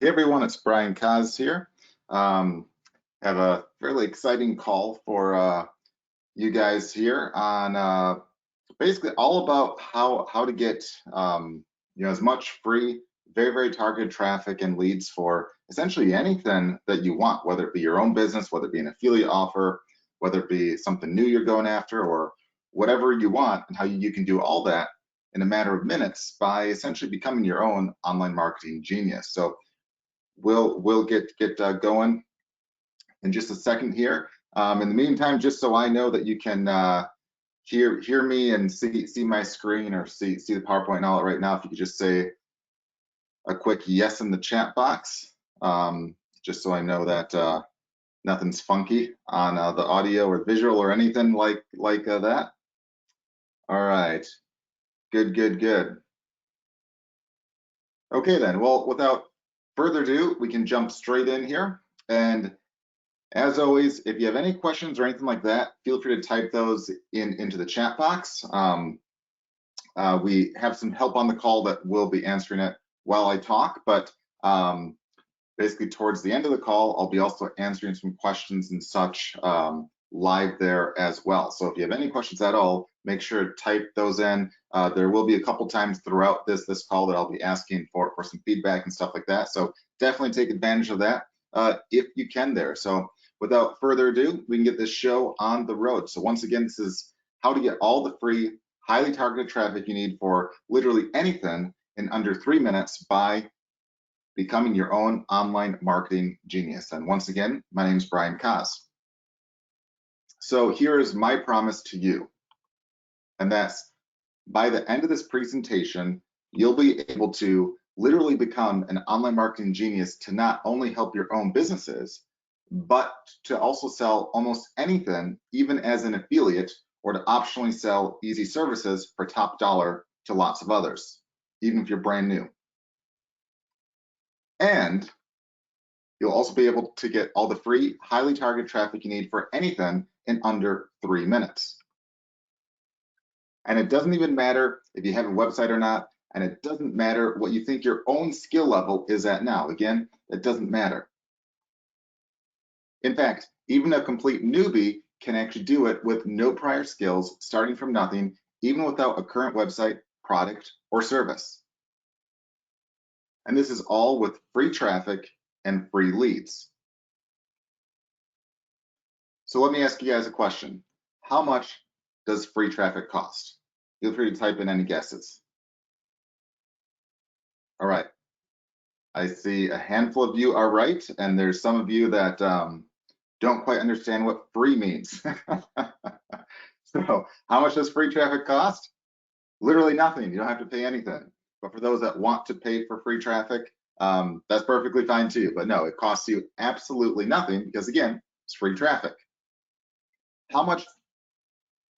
Hey everyone, it's Brian Kaz here. Have a fairly exciting call for you guys here on basically all about how to get as much free, very targeted traffic and leads for essentially anything that you want, whether it be your own business, whether it be an affiliate offer, whether it be something new you're going after, or whatever you want, and how you can do all that in a matter of minutes by essentially becoming your own online marketing genius. So we'll get going in just a second here. In the meantime, just so I know that you can hear me and see my screen or see the PowerPoint and all that right now, if you could just say a quick yes in the chat box, just so I know that nothing's funky on the audio or visual or anything like that. All right, good. Okay then, well, without further ado, we can jump straight in here. And as always, if you have any questions or anything like that, feel free to type those into the chat box. We have some help on the call that will be answering it while I talk, but basically towards the end of the call, I'll be also answering some questions and such live there as well. So if you have any questions at all, make sure to type those in. There will be a couple times throughout this call that I'll be asking for some feedback and stuff like that. So definitely take advantage of that if you can there. So without further ado, we can get this show on the road. So once again, this is how to get all the free, highly targeted traffic you need for literally anything in under 3 minutes by becoming your own online marketing genius. And once again, my name is Brian Kaz. So here is my promise to you, and that's by the end of this presentation, you'll be able to literally become an online marketing genius to not only help your own businesses, but to also sell almost anything, even as an affiliate, or to optionally sell easy services for top dollar to lots of others, even if you're brand new. And you'll also be able to get all the free, highly targeted traffic you need for anything in under 3 minutes. And it doesn't even matter if you have a website or not, and it doesn't matter what you think your own skill level is at now. Again, it doesn't matter. In fact, even a complete newbie can actually do it with no prior skills, starting from nothing, even without a current website, product, or service. And this is all with free traffic and free leads. So let me ask you guys a question. How much does free traffic cost? Feel free to type in any guesses. All right. I see a handful of you are right, and there's some of you that don't quite understand what free means. So how much does free traffic cost? Literally nothing. You don't have to pay anything. But for those that want to pay for free traffic, that's perfectly fine too. But no, it costs you absolutely nothing because, again, it's free traffic. How much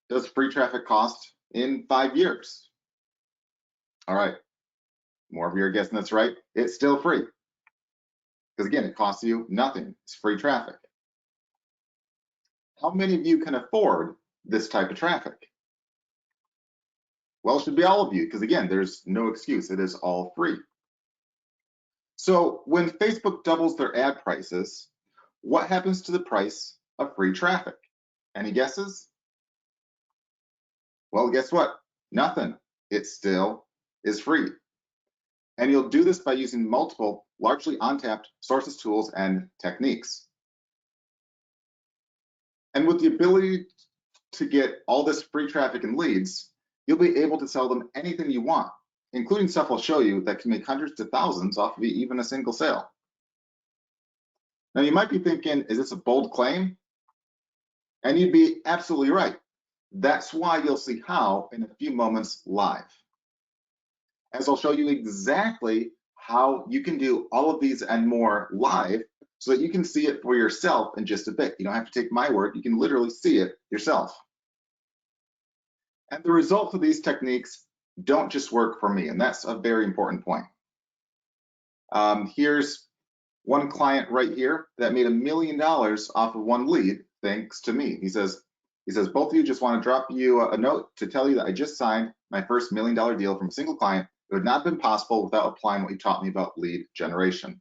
does free traffic cost in 5 years? All right. More of you are guessing that's right. It's still free. Because again, it costs you nothing. It's free traffic. How many of you can afford this type of traffic? Well, it should be all of you, because again, there's no excuse. It is all free. So when Facebook doubles their ad prices, what happens to the price of free traffic? Any guesses? Well, guess what? Nothing. It still is free. And you'll do this by using multiple, largely untapped sources, tools, and techniques. And with the ability to get all this free traffic and leads, you'll be able to sell them anything you want, including stuff I'll show you that can make hundreds to thousands off of even a single sale. Now, you might be thinking, is this a bold claim? And you'd be absolutely right. That's why you'll see how in a few moments live, as I'll show you exactly how you can do all of these and more live so that you can see it for yourself in just a bit. You don't have to take my word. You can literally see it yourself. And the results of these techniques don't just work for me, and that's a very important point. Here's one client right here that made $1 million off of one lead thanks to me. He says, both of you, just want to drop you a note to tell you that I just signed my first $1 million deal from a single client. It would not have been possible without applying what you taught me about lead generation.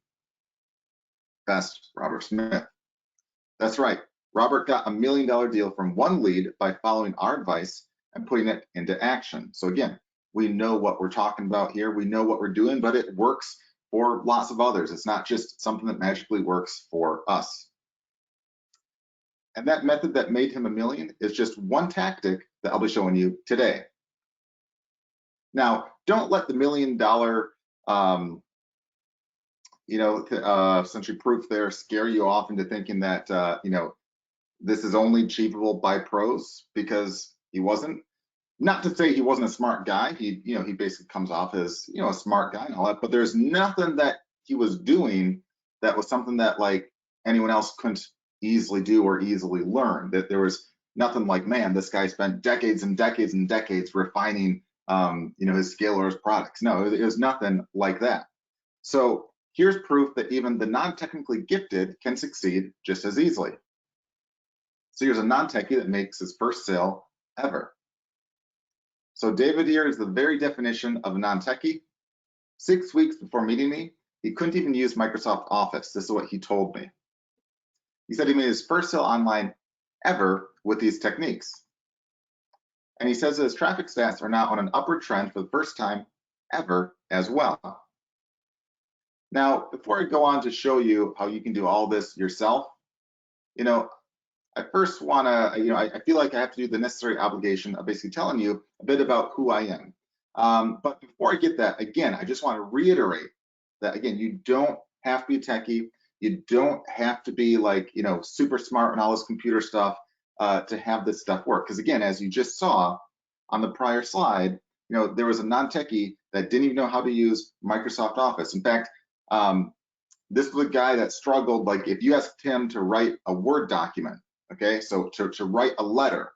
Best, Robert Smith. That's right. Robert got $1 million deal from one lead by following our advice and putting it into action. So again, we know what we're talking about here. We know what we're doing, but it works for lots of others. It's not just something that magically works for us. And that method that made him $1 million is just one tactic that I'll be showing you today. Now, don't let the $1 million essentially proof there scare you off into thinking that this is only achievable by pros, because he wasn't. Not to say he wasn't a smart guy. He basically comes off as a smart guy and all that, but there's nothing that he was doing that was something that like anyone else couldn't easily do or easily learn. That there was nothing like, man, this guy spent decades and decades and decades refining his skill or his products. No, it was nothing like that. So here's proof that even the non-technically gifted can succeed just as easily. So here's a non-techie that makes his first sale ever. So David here is the very definition of a non-techie. 6 weeks before meeting me, he couldn't even use Microsoft Office. This is what he told me. He said he made his first sale online ever with these techniques. And he says that his traffic stats are now on an upward trend for the first time ever as well. Now, before I go on to show you how you can do all this yourself, I first want to, I feel like I have to do the necessary obligation of basically telling you a bit about who I am. But before I get that, again, I just want to reiterate that, again, you don't have to be a techie. You don't have to be like, super smart and all this computer stuff to have this stuff work. Because again, as you just saw on the prior slide, there was a non-techie that didn't even know how to use Microsoft Office. In fact, this was a guy that struggled. Like if you asked him to write a Word document, okay, so to write a letter,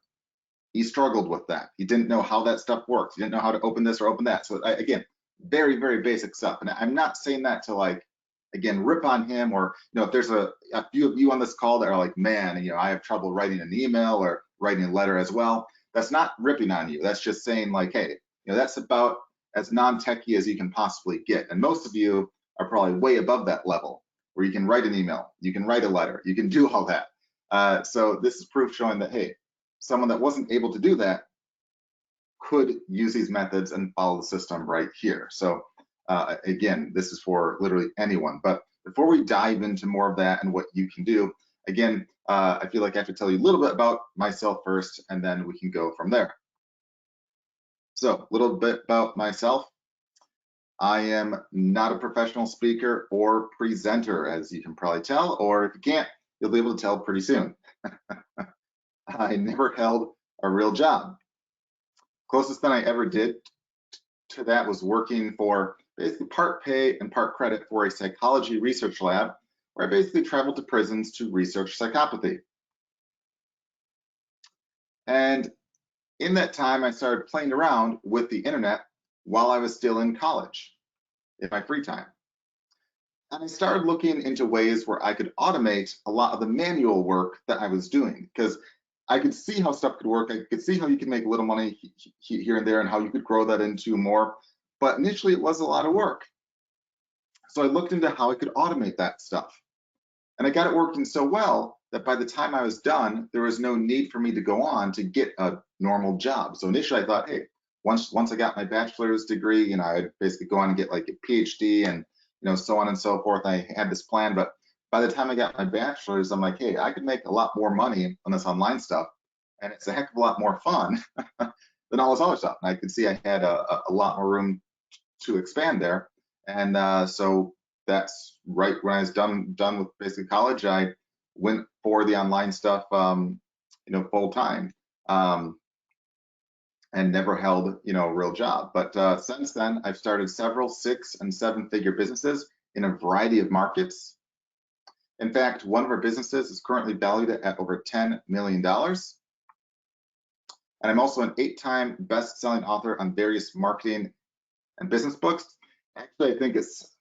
he struggled with that. He didn't know how that stuff works. He didn't know how to open this or open that. So again, very, very basic stuff. And I'm not saying that to like, again, rip on him, or if there's a few of you on this call that are like, man, I have trouble writing an email or writing a letter as well. That's not ripping on you. That's just saying like, hey, that's about as non-techie as you can possibly get. And most of you are probably way above that level where you can write an email, you can write a letter, you can do all that. So this is proof showing that, hey, someone that wasn't able to do that could use these methods and follow the system right here. So again, this is for literally anyone. But before we dive into more of that and what you can do, again, I feel like I have to tell you a little bit about myself first, and then we can go from there. So a little bit about myself. I am not a professional speaker or presenter, as you can probably tell, or if you can't, you'll be able to tell pretty soon. I never held a real job. Closest thing I ever did to that was working for basically part pay and part credit for a psychology research lab, where I basically traveled to prisons to research psychopathy. And in that time, I started playing around with the internet while I was still in college, in my free time. And I started looking into ways where I could automate a lot of the manual work that I was doing, because I could see how stuff could work. I could see how you could make a little money here and there and how you could grow that into more. But initially, it was a lot of work. So I looked into how I could automate that stuff. And I got it working so well that by the time I was done, there was no need for me to go on to get a normal job. So initially I thought, hey, once I got my bachelor's degree, I'd basically go on and get like a PhD and so on and so forth. I had this plan, but by the time I got my bachelor's, I'm like, hey, I could make a lot more money on this online stuff, and it's a heck of a lot more fun than all this other stuff. And I could see I had a lot more room to expand there. And so that's right when I was done with basically college, I went for the online stuff, full time, and never held, a real job. But since then, I've started several 6- and 7-figure businesses in a variety of markets. In fact, one of our businesses is currently valued at over $10 million. And I'm also an 8-time best-selling author on various marketing and business books. Actually, I think it's,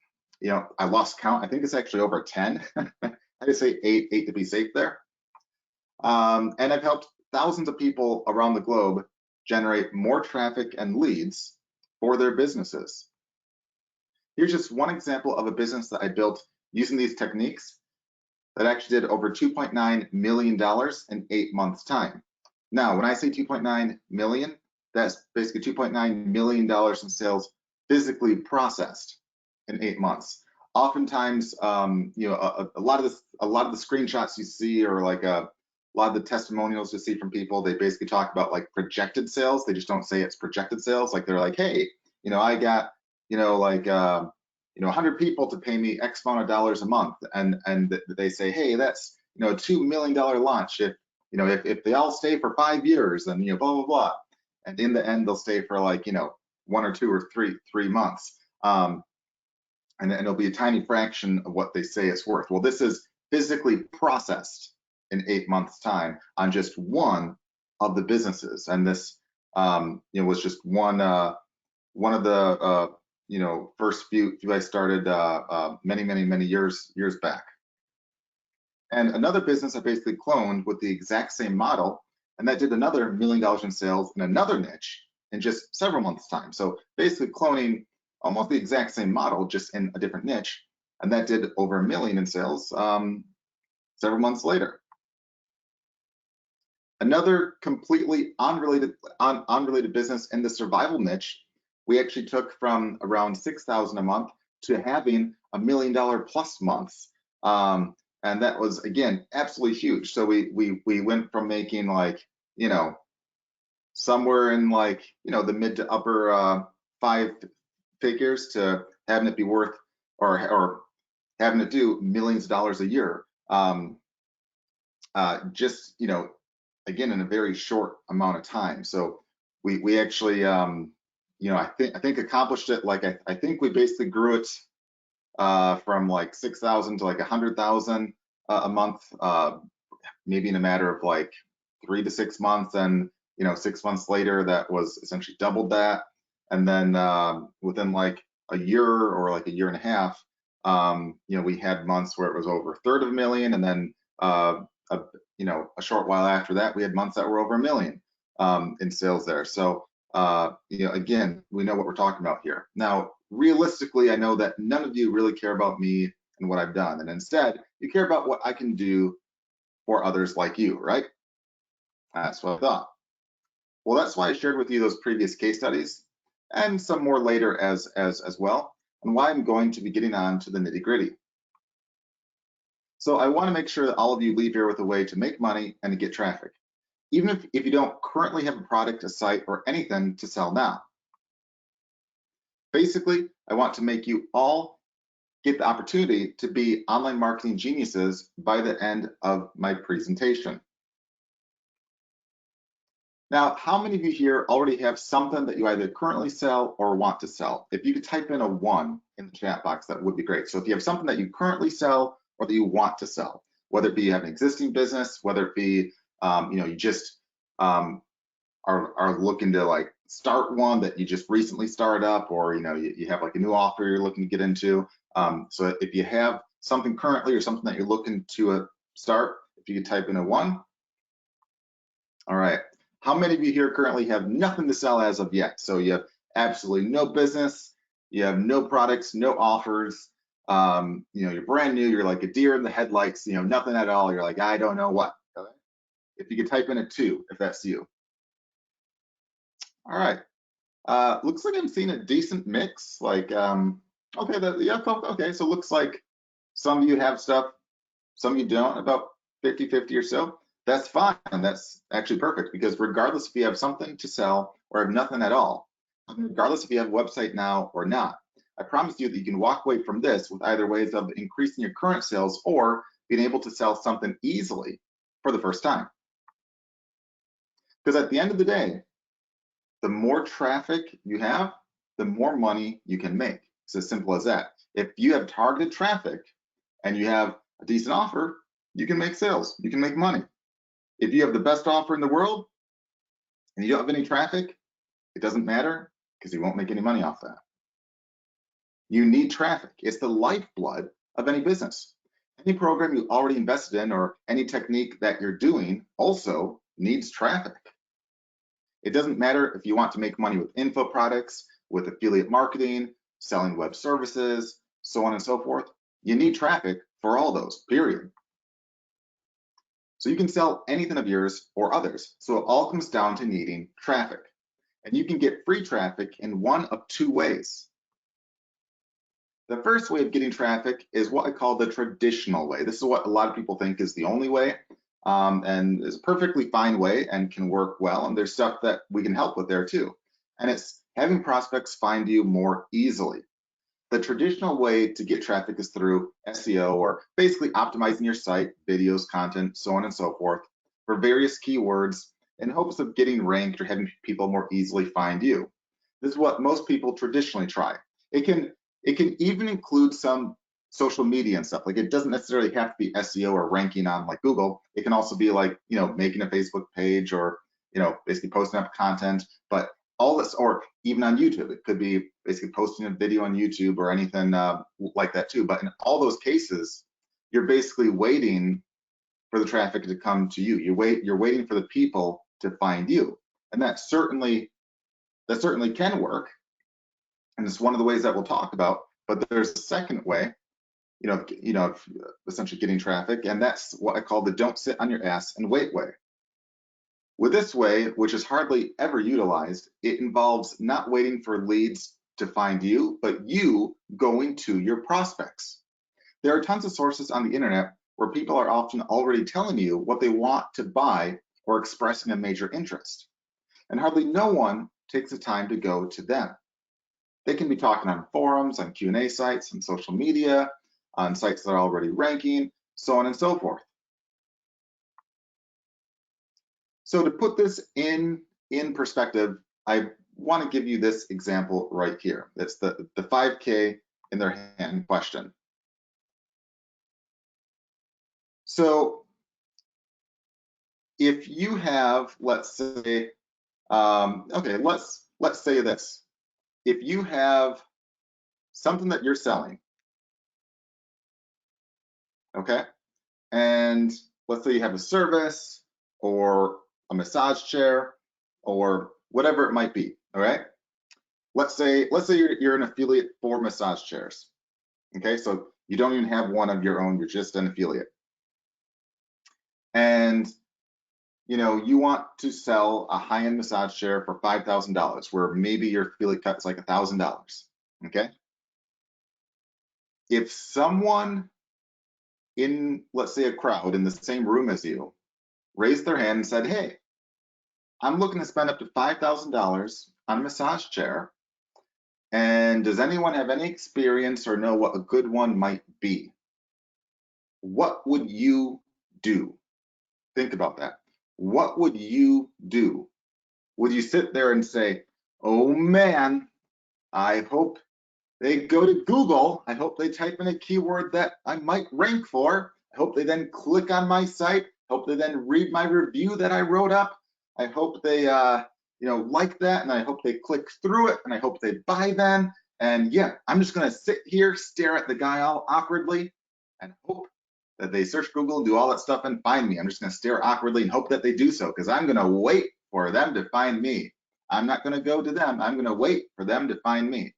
I lost count. I think it's actually over 10. I just say 8 to be safe there. And I've helped thousands of people around the globe generate more traffic and leads for their businesses. Here's just one example of a business that I built using these techniques. that actually did over $2.9 million in 8 months' time. Now, when I say 2.9 million, that's basically $2.9 million in sales physically processed in 8 months. Oftentimes, you know, a lot of the screenshots you see, or like a lot of the testimonials you see from people, they basically talk about like projected sales. They just don't say it's projected sales. Like they're like, hey, you know, I got, you know, like, you know, 100 people to pay me X amount of dollars a month, and they say, hey, that's, you know, a $2 million launch. If, you know, if they all stay for 5 years, then, you know, blah blah blah, and in the end they'll stay for like, you know, 1 or 2 or 3 months, and it'll be a tiny fraction of what they say it's worth. Well, this is physically processed in 8 months' time on just one of the businesses, and this, you know, was just one of the you know, first few I started many years back. And another business I basically cloned with the exact same model, and that did another $1 million in sales in another niche in just several months' time. So basically cloning almost the exact same model, just in a different niche, and that did over $1 million in sales several months later. Another completely unrelated business in the survival niche, we actually took from around 6,000 a month to having $1 million plus months, and that was, again, absolutely huge. So we went from making, like, you know, somewhere in, like, you know, the mid to upper 5 figures to having it be worth, or having it do millions of dollars a year, just, you know, again, in a very short amount of time. So we actually, you know, I think accomplished it. Like I think we basically grew it from like 6,000 to like 100,000 a month, maybe in a matter of like 3 to 6 months, and, you know, 6 months later that was essentially doubled that, and then within like a year or like a year and a half, you know, we had months where it was over $1/3 of a million, and then you know, a short while after that, we had months that were over $1 million in sales there. So, you know, again, we know what we're talking about here. Now, realistically, I know that none of you really care about me and what I've done, and instead, you care about what I can do for others like you, right? That's what I thought. Well, that's why I shared with you those previous case studies, and some more later as well, and why I'm going to be getting on to the nitty-gritty. So I want to make sure that all of you leave here with a way to make money and to get traffic, even if you don't currently have a product, a site, or anything to sell now. Basically, I want to make you all get the opportunity to be online marketing geniuses by the end of my presentation. Now, how many of you here already have something that you either currently sell or want to sell? If you could type in a 1 in the chat box, that would be great. So if you have something that you currently sell or that you want to sell, whether it be you have an existing business, whether it be you know, you just are looking to like start one that you just recently started up, or, you know, you have like a new offer you're looking to get into. So if you have something currently or something that you're looking to start, if you could type in a 1. All right. How many of you here currently have nothing to sell as of yet? So you have absolutely no business, you have no products, no offers, you know, you're brand new, you're like a deer in the headlights, you know, nothing at all. You're like, I don't know what. Okay. If you could type in a 2, if that's you. All right. Looks like I'm seeing a decent mix. Like, okay, yeah, okay. So it looks like some of you have stuff, some of you don't, about 50-50 or so. That's fine. That's actually perfect, because regardless if you have something to sell or have nothing at all, regardless if you have a website now or not, I promise you that you can walk away from this with either ways of increasing your current sales or being able to sell something easily for the first time. Because at the end of the day, the more traffic you have, the more money you can make. It's as simple as that. If you have targeted traffic and you have a decent offer, you can make sales, you can make money. If you have the best offer in the world and you don't have any traffic, it doesn't matter, because you won't make any money off that. You need traffic. It's the lifeblood of any business. Any program you already invested in or any technique that you're doing also needs traffic. It doesn't matter if you want to make money with info products, with affiliate marketing, selling web services, so on and so forth. You need traffic for all those, period. So you can sell anything of yours or others. So it all comes down to needing traffic. And you can get free traffic in one of two ways. The first way of getting traffic is what I call the traditional way. This is what a lot of people think is the only way, and is a perfectly fine way and can work well. And there's stuff that we can help with there too. And it's having prospects find you more easily. The traditional way to get traffic is through SEO, or basically optimizing your site, videos, content, so on and so forth, for various keywords in hopes of getting ranked or having people more easily find you. This is what most people traditionally try. It can even include some social media and stuff. Like, it doesn't necessarily have to be SEO or ranking on like Google. It can also be like, making a Facebook page, or, basically posting up content. But all this, or even on YouTube, it could be basically posting a video on YouTube or anything like that too. But in all those cases, you're basically waiting for the traffic to come to you. You're waiting for the people to find you, and that certainly can work. And it's one of the ways that we'll talk about. But there's a second way, essentially getting traffic, and that's what I call the don't sit on your ass and wait way. With this way, which is hardly ever utilized, it involves not waiting for leads to find you, but you going to your prospects. There are tons of sources on the internet where people are often already telling you what they want to buy or expressing a major interest, and hardly no one takes the time to go to them. They can be talking on forums, on Q&A sites, on social media, on sites that are already ranking, so on and so forth. So to put this in perspective, I want to give you this example right here. It's the 5K in their hand question. So if you have, let's say, okay, let's say this. If you have something that you're selling, okay, and let's say you have a service or a massage chair or whatever it might be, all right? Let's say you're an affiliate for massage chairs, okay? So you don't even have one of your own, you're just an affiliate. And you want to sell a high-end massage chair for $5,000, where maybe your affiliate cut is like $1,000, okay? If someone in, let's say, a crowd in the same room as you raised their hand and said, hey, I'm looking to spend up to $5,000 on a massage chair, and does anyone have any experience or know what a good one might be? What would you do? Think about that. What would you do? Would you sit there and say, oh man, I hope they go to Google. I hope they type in a keyword that I might rank for. I hope they then click on my site. I hope they then read my review that I wrote up. I hope they like that, and I hope they click through it, and I hope they buy then. And yeah, I'm just gonna sit here, stare at the guy all awkwardly, and hope that they search Google and do all that stuff and find me. I'm just gonna stare awkwardly and hope that they do so, because I'm gonna wait for them to find me. I'm not gonna go to them. I'm gonna wait for them to find me.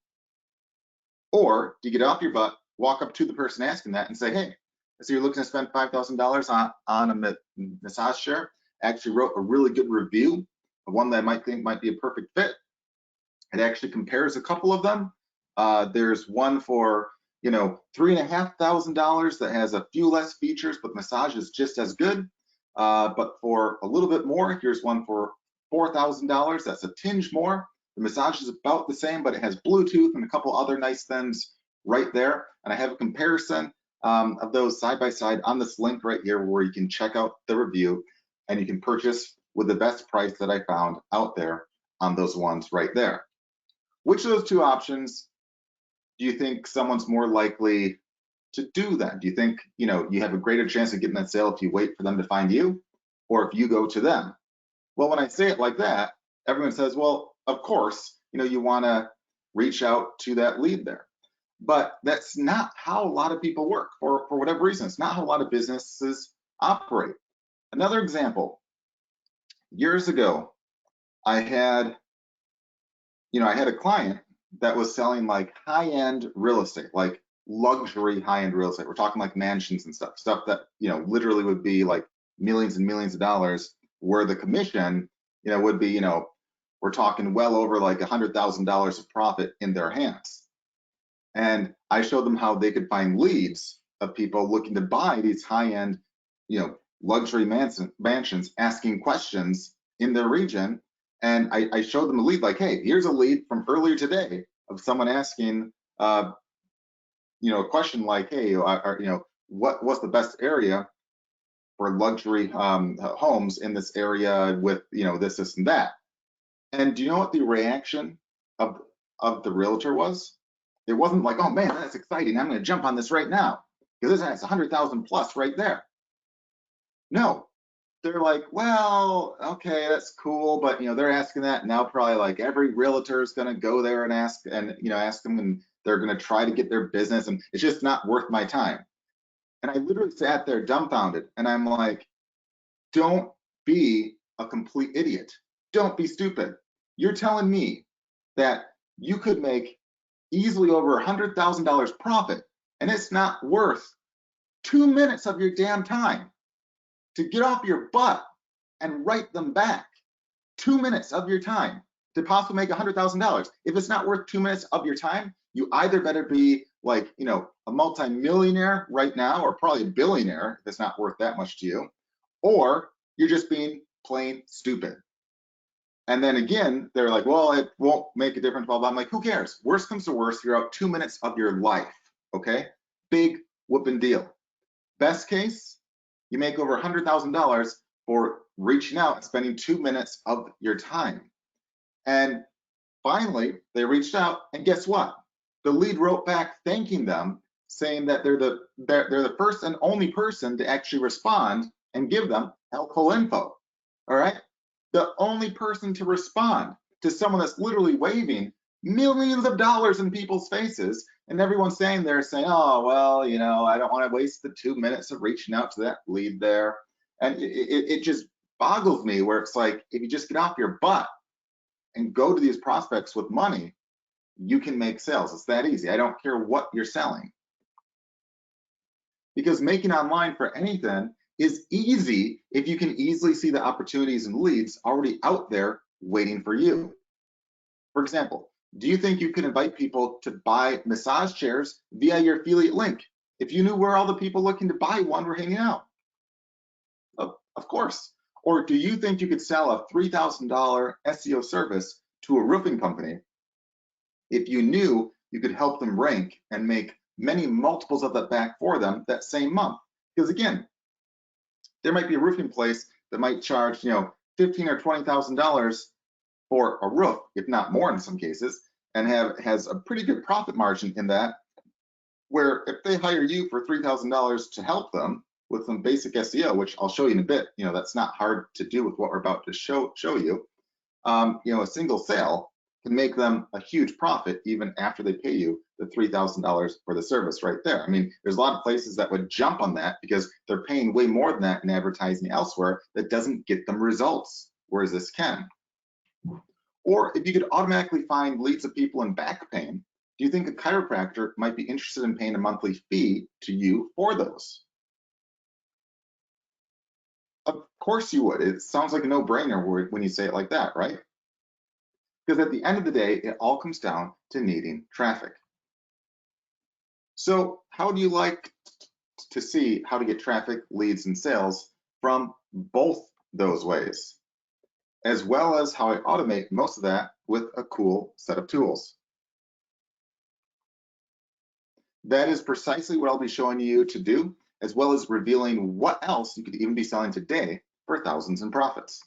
Or do you get off your butt, walk up to the person asking that and say, hey, so you're looking to spend $5,000 on a massage chair? I actually wrote a really good review, one that I might think might be a perfect fit. It actually compares a couple of them. There's one for $3,500 that has a few less features, but massage is just as good. But for a little bit more, here's one for $4,000. That's a tinge more. The massage is about the same, but it has Bluetooth and a couple other nice things right there. And I have a comparison of those side by side on this link right here, where you can check out the review and you can purchase with the best price that I found out there on those ones right there. Which of those two options do you think someone's more likely to do then? Do you think you have a greater chance of getting that sale if you wait for them to find you, or if you go to them? Well, when I say it like that, everyone says, well, of course, you want to reach out to that lead there. But that's not how a lot of people work, for whatever reason. It's not how a lot of businesses operate. Another example, years ago, I had a client that was selling like high-end real estate, like luxury high-end real estate. We're talking like mansions and stuff that literally would be like millions and millions of dollars, where the commission, would be, we're talking well over like $100,000 of profit in their hands. And I showed them how they could find leads of people looking to buy these high-end, luxury mansions, asking questions in their region. And I showed them a lead, like, hey, here's a lead from earlier today of someone asking, a question like, hey, what's the best area for luxury homes in this area with, this, and that. And do you know what the reaction of the realtor was? It wasn't like, oh man, that's exciting, I'm going to jump on this right now because this has 100,000 plus right there. No, they're like, well, okay, that's cool, but they're asking that now. Probably like every realtor is going to go there and ask them, and they're going to try to get their business, and it's just not worth my time. And I literally sat there dumbfounded, and I'm like, don't be a complete idiot. Don't be stupid. You're telling me that you could make easily over $100,000 profit, and it's not worth 2 minutes of your damn time to get off your butt and write them back. 2 minutes of your time to possibly make $100,000. If it's not worth 2 minutes of your time, you either better be like, a multi-millionaire right now, or probably a billionaire if it's not worth that much to you, or you're just being plain stupid. And then again, they're like, well, it won't make a difference, blah, blah. I'm like, who cares? Worst comes to worst, you're out 2 minutes of your life, okay? Big whooping deal. Best case, you make over $100,000 for reaching out and spending 2 minutes of your time. And finally, they reached out, and guess what? The lead wrote back thanking them, saying that they're the first and only person to actually respond and give them helpful info. All right? The only person to respond to someone that's literally waving millions of dollars in people's faces, and everyone's saying, oh, well, I don't want to waste the 2 minutes of reaching out to that lead there. And it just boggles me, where it's like, if you just get off your butt and go to these prospects with money, you can make sales. It's that easy. I don't care what you're selling. Because making online for anything is easy if you can easily see the opportunities and leads already out there waiting for you. For example, do you think you could invite people to buy massage chairs via your affiliate link if you knew where all the people looking to buy one were hanging out? Of course. Or do you think you could sell a $3,000 SEO service to a roofing company if you knew you could help them rank and make many multiples of that back for them that same month? Because again, there might be a roofing place that might charge, $15,000 or $20,000 for a roof, if not more in some cases, and has a pretty good profit margin in that, where if they hire you for $3,000 to help them with some basic SEO, which I'll show you in a bit, that's not hard to do with what we're about to show you, a single sale can make them a huge profit even after they pay you the $3,000 for the service right there. I mean, there's a lot of places that would jump on that because they're paying way more than that in advertising elsewhere that doesn't get them results, whereas this can. Or if you could automatically find leads of people in back pain, do you think a chiropractor might be interested in paying a monthly fee to you for those? Of course you would. It sounds like a no-brainer when you say it like that, right? Because at the end of the day, it all comes down to needing traffic. So how do you like to see how to get traffic, leads, and sales from both those ways, as well as how I automate most of that with a cool set of tools? That is precisely what I'll be showing you to do, as well as revealing what else you could even be selling today for thousands in profits.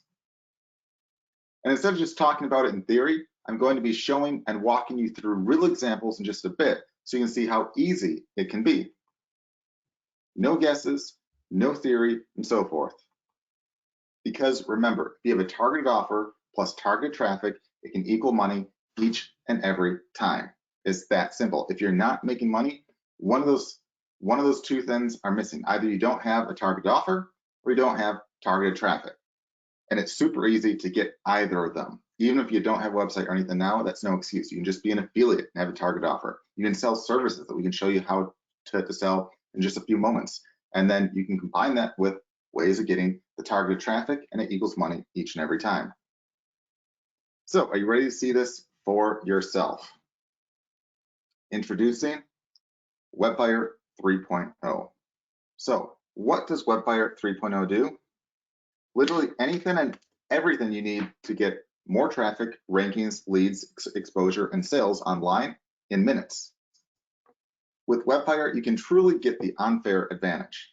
And instead of just talking about it in theory, I'm going to be showing and walking you through real examples in just a bit so you can see how easy it can be. No guesses, no theory, and so forth. Because remember, if you have a targeted offer plus targeted traffic, it can equal money each and every time. It's that simple. If you're not making money, one of those two things are missing. Either you don't have a targeted offer or you don't have targeted traffic. And it's super easy to get either of them. Even if you don't have a website or anything now, that's no excuse. You can just be an affiliate and have a target offer. You can sell services that we can show you how to sell in just a few moments. And then you can combine that with ways of getting the targeted traffic, and it equals money each and every time. So are you ready to see this for yourself? Introducing WebFlyer 3.0. So what does WebFlyer 3.0 do? Literally anything and everything you need to get more traffic, rankings, leads, exposure, and sales online in minutes. With WebFlyer, you can truly get the unfair advantage.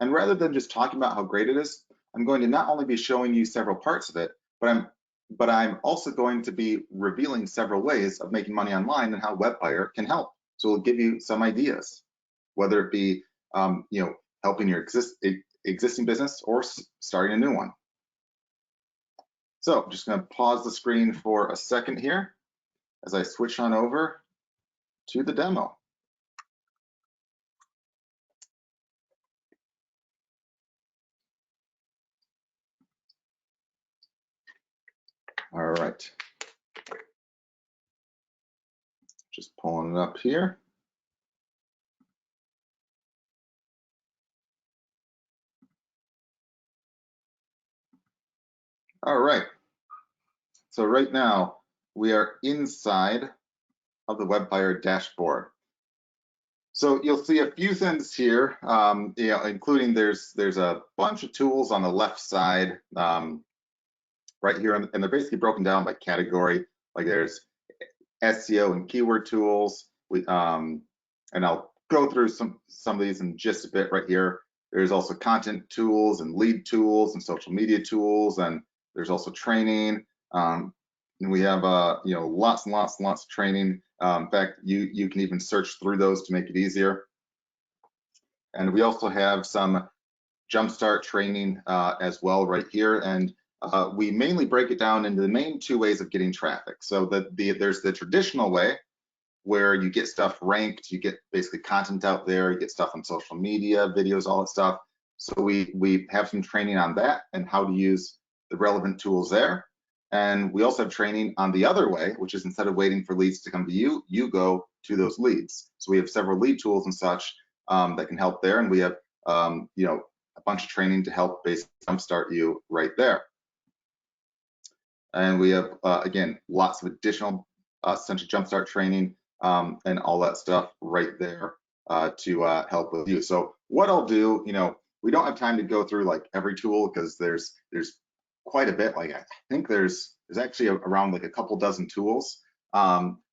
And rather than just talking about how great it is, I'm going to not only be showing you several parts of it, but I'm also going to be revealing several ways of making money online and how WebFlyer can help. So we'll give you some ideas, whether it be helping your existing business or starting a new one. So I'm just going to pause the screen for a second here as I switch on over to the demo. All right. Just pulling it up here. All right. So right now we are inside of the WebFlyer dashboard. So you'll see a few things here, including there's a bunch of tools on the left side right here, and they're basically broken down by category. Like there's SEO and keyword tools. And I'll go through some of these in just a bit right here. There's also content tools and lead tools and social media tools, and there's also training. And we have lots and lots of training. In fact, you can even search through those to make it easier. And we also have some jumpstart training as well right here. And we mainly break it down into the main two ways of getting traffic. So there's the traditional way where you get stuff ranked, you get basically content out there, you get stuff on social media, videos, all that stuff. So we have some training on that and how to use the relevant tools there. And we also have training on the other way, which is instead of waiting for leads to come to you, you go to those leads. So we have several lead tools and such that can help there. And we have a bunch of training to help basically jumpstart you right there. And we have, again, lots of additional essential jumpstart training and all that stuff right there to help with you. So what I'll do, we don't have time to go through like every tool because there's quite a bit. Like I think there's actually around like a couple dozen tools.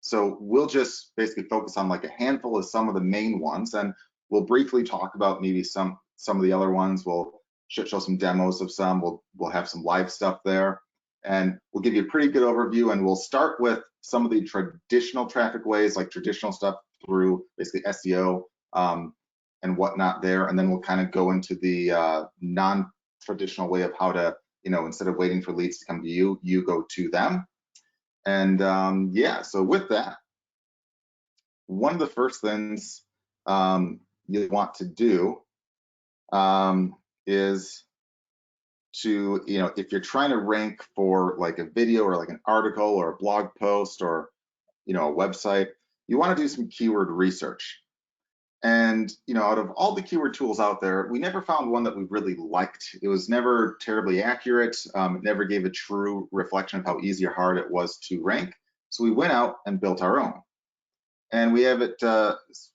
So we'll just basically focus on like a handful of some of the main ones, and we'll briefly talk about maybe some of the other ones. We'll show some demos of some. We'll have some live stuff there, and we'll give you a pretty good overview. And we'll start with some of the traditional traffic ways, like traditional stuff through basically SEO and whatnot there, and then we'll kind of go into the non-traditional way of how to, instead of waiting for leads to come to you, you go to them. And yeah, so with that, one of the first things you want to do is to, if you're trying to rank for like a video or like an article or a blog post or, a website, you want to do some keyword research. And, out of all the keyword tools out there, we never found one that we really liked. It was never terribly accurate. It never gave a true reflection of how easy or hard it was to rank. So we went out and built our own. And we have it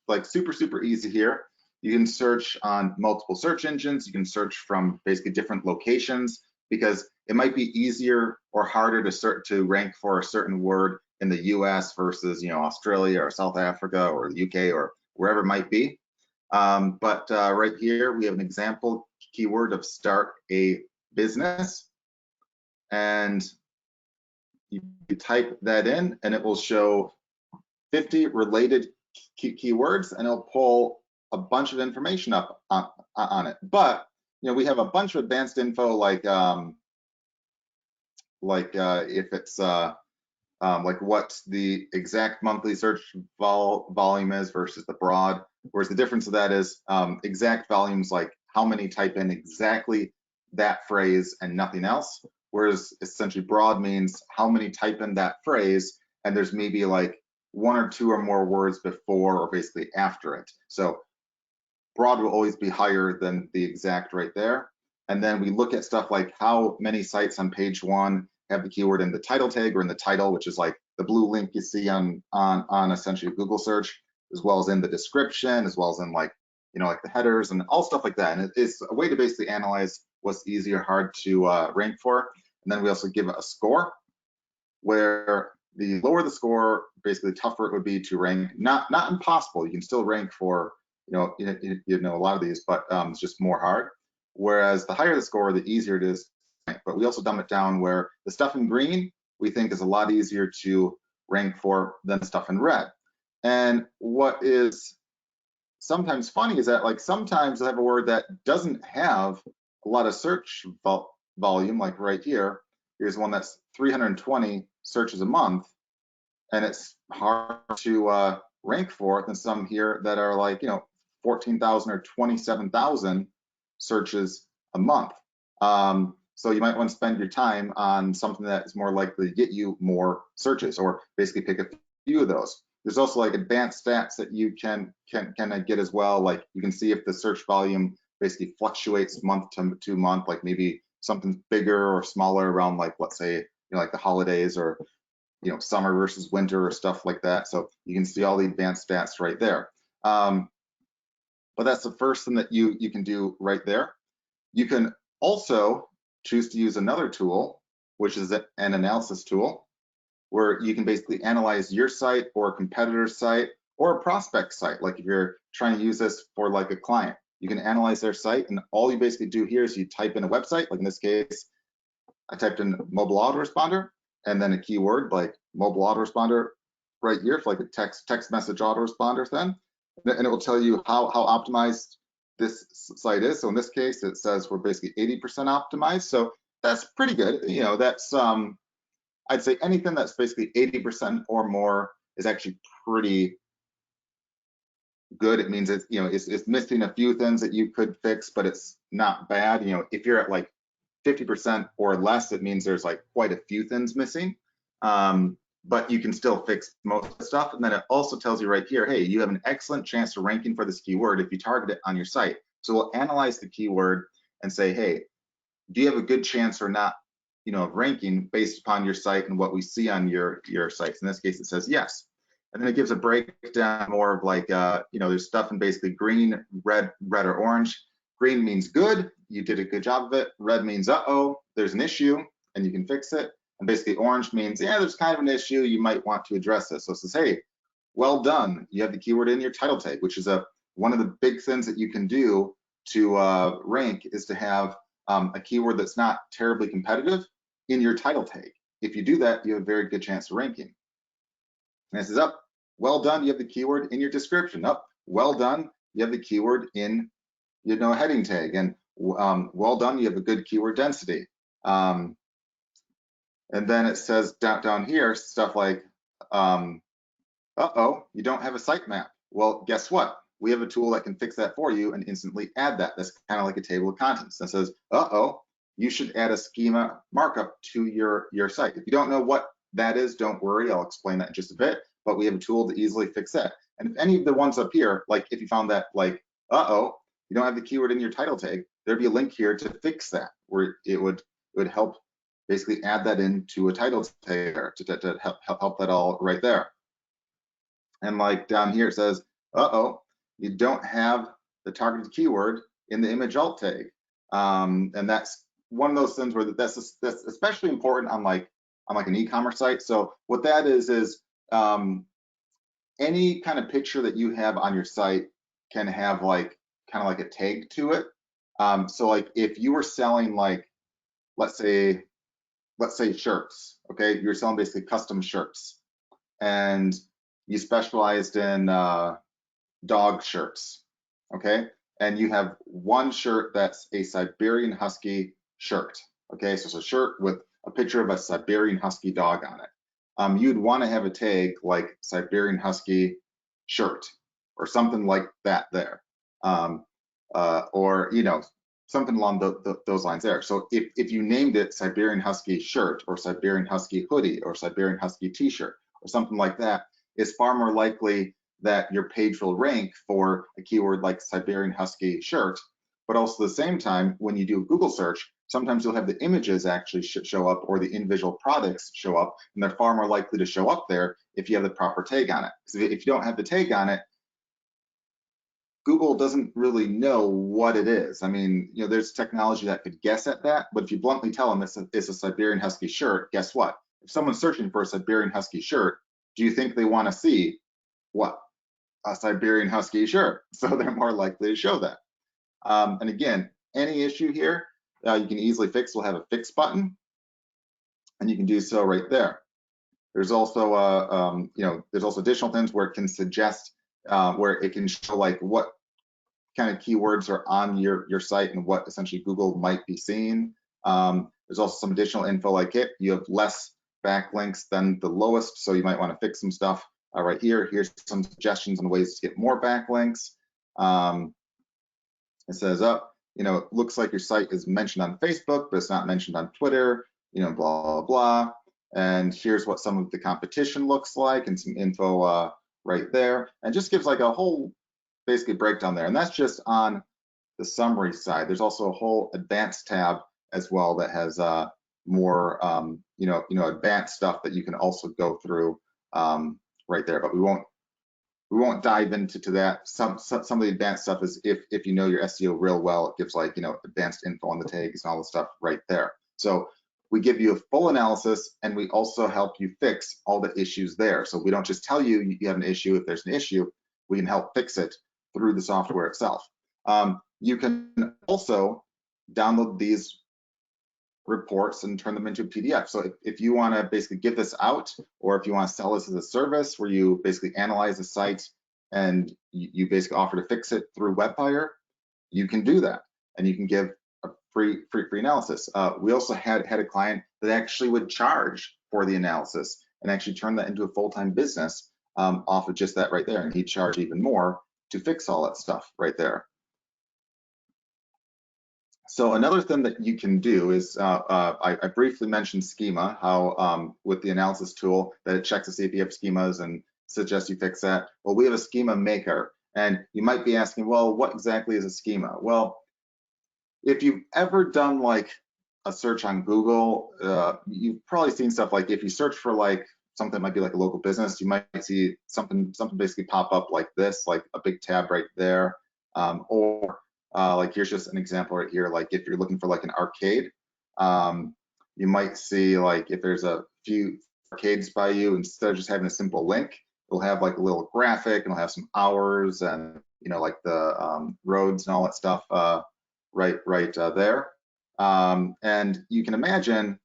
like super easy here. You can search on multiple search engines. You can search from basically different locations because it might be easier or harder to rank for a certain word in the US versus, Australia or South Africa or the UK or wherever it might be. But right here, we have an example keyword of start a business. And you type that in and it will show 50 related keywords, and it'll pull a bunch of information up on it. But we have a bunch of advanced info like if it's like what the exact monthly search volume is versus the broad. Whereas the difference of that is exact volumes, like how many type in exactly that phrase and nothing else. Whereas essentially broad means how many type in that phrase, and there's maybe like one or two or more words before or basically after it. So broad will always be higher than the exact right there. And then we look at stuff like how many sites on page 1 have the keyword in the title tag or in the title, which is like the blue link you see on essentially Google search, as well as in the description, as well as in like, you know, like the headers and all stuff like that. And it's a way to basically analyze what's easy or hard to rank for. And then we also give it a score, where the lower the score, basically the tougher it would be to rank. Not impossible. You can still rank for, you know, a lot of these, but it's just more hard. Whereas the higher the score, the easier it is to rank. But we also dumb it down where the stuff in green we think is a lot easier to rank for than stuff in red. And what is sometimes funny is that like sometimes I have a word that doesn't have a lot of search volume, like right here. Here's one that's 320 searches a month, and it's hard to rank for than some here that are like, you know, 14,000 or 27,000 searches a month. So you might want to spend your time on something that is more likely to get you more searches, or basically pick a few of those. There's also like advanced stats that you can get as well. Like you can see if the search volume basically fluctuates month to month, like maybe something's bigger or smaller around, like, let's say, you know, like the holidays, or, you know, summer versus winter or stuff like that. So you can see all the advanced stats right there. But that's the first thing that you can do right there. You can also choose to use another tool, which is an analysis tool, where you can basically analyze your site or a competitor's site or a prospect site. Like if you're trying to use this for like a client, you can analyze their site, and all you basically do here is you type in a website. Like in this case, I typed in mobile autoresponder and then a keyword like mobile autoresponder right here for like a text message autoresponder thing, and it will tell you how optimized this site is. So in this case, it says we're basically 80% optimized. So that's pretty good. You know, that's I'd say anything that's basically 80% or more is actually pretty good. It means it's, you know, it's missing a few things that you could fix, but it's not bad. You know, if you're at like 50% or less, it means there's like quite a few things missing. But you can still fix most of the stuff. And then it also tells you right here, hey, you have an excellent chance of ranking for this keyword if you target it on your site. So we'll analyze the keyword and say, hey, do you have a good chance or not, you know, of ranking based upon your site and what we see on your sites? In this case, it says yes. And then it gives a breakdown more of like, you know, there's stuff in basically green, red or orange. Green means good, you did a good job of it. Red means, uh-oh, there's an issue and you can fix it. And basically orange means, yeah, there's kind of an issue, you might want to address this. So it says, hey, well done, you have the keyword in your title tag, which is one of the big things that you can do to rank, is to have a keyword that's not terribly competitive in your title tag. If you do that, you have a very good chance of ranking. And it says, up, well done, you have the keyword in your description. Up, well done, you have the keyword in, you know, heading tag. And well done, you have a good keyword density. And then it says down here stuff like, uh-oh, you don't have a sitemap. Well, guess what? We have a tool that can fix that for you and instantly add that. That's kind of like a table of contents that says, uh-oh, you should add a schema markup to your site. If you don't know what that is, don't worry, I'll explain that in just a bit, but we have a tool to easily fix that. And if any of the ones up here, like if you found that like, uh-oh, you don't have the keyword in your title tag, there'd be a link here to fix that, where it would help basically add that into a title tag there to help that all right there. And like down here it says, uh-oh, you don't have the targeted keyword in the image alt tag. And that's one of those things where that's especially important on like an e-commerce site. So what that is any kind of picture that you have on your site can have like kind of like a tag to it. So like if you were selling like, let's say shirts, okay, you're selling basically custom shirts, and you specialized in dog shirts, okay, and you have one shirt that's a Siberian Husky shirt, okay, so it's a shirt with a picture of a Siberian Husky dog on it. You'd want to have a tag like Siberian Husky shirt or something like that there, or, you know, something along those lines there. So if you named it Siberian Husky shirt or Siberian Husky hoodie or Siberian Husky t-shirt or something like that, it's far more likely that your page will rank for a keyword like Siberian Husky shirt, but also at the same time, when you do a Google search, sometimes you'll have the images actually show up or the individual products show up, and they're far more likely to show up there if you have the proper tag on it. So if you don't have the tag on it, Google doesn't really know what it is. I mean, there's technology that could guess at that, but if you bluntly tell them it's a Siberian Husky shirt, guess what? If someone's searching for a Siberian Husky shirt, do you think they want to see what? A Siberian Husky shirt. So they're more likely to show that. And again, any issue here, you can easily fix. We'll have a fix button, and you can do so right there. There's also, there's also additional things where it can suggest, where it can show like what kind of keywords are on your site and what essentially Google might be seeing. There's also some additional info like you have less backlinks than the lowest, so you might want to fix some stuff right here. Here's some suggestions on ways to get more backlinks. It says, it looks like your site is mentioned on Facebook, but it's not mentioned on Twitter, blah, blah, blah. And here's what some of the competition looks like and some info right there. And just gives like a whole basically breakdown there. And that's just on the summary side. There's also a whole advanced tab as well that has more, advanced stuff that you can also go through right there. But we won't dive into that. Some of the advanced stuff is if you know your SEO real well, it gives like advanced info on the tags and all the stuff right there. So we give you a full analysis, and we also help you fix all the issues there. So we don't just tell you you have an issue. If there's an issue, we can help fix it through the software itself. You can also download these reports and turn them into a PDF. So if you want to basically give this out, or if you want to sell this as a service where you basically analyze the site and you basically offer to fix it through WebFlyer, you can do that, and you can give a free analysis. We also had a client that actually would charge for the analysis and actually turn that into a full-time business off of just that right there, and he'd charge even more to fix all that stuff right there. So another thing that you can do is, I briefly mentioned Schema, how with the analysis tool that it checks to see if you have schemas and suggests you fix that. Well, we have a schema maker, and you might be asking, well, what exactly is a schema? Well, if you've ever done like a search on Google, you've probably seen stuff like if you search for like something that might be like a local business, you might see something basically pop up like this, like a big tab right there, or like here's just an example right here. Like if you're looking for like an arcade, you might see like if there's a few arcades by you, instead of just having a simple link, it'll have like a little graphic and it'll have some hours and like the roads and all that stuff right there. And you can imagine,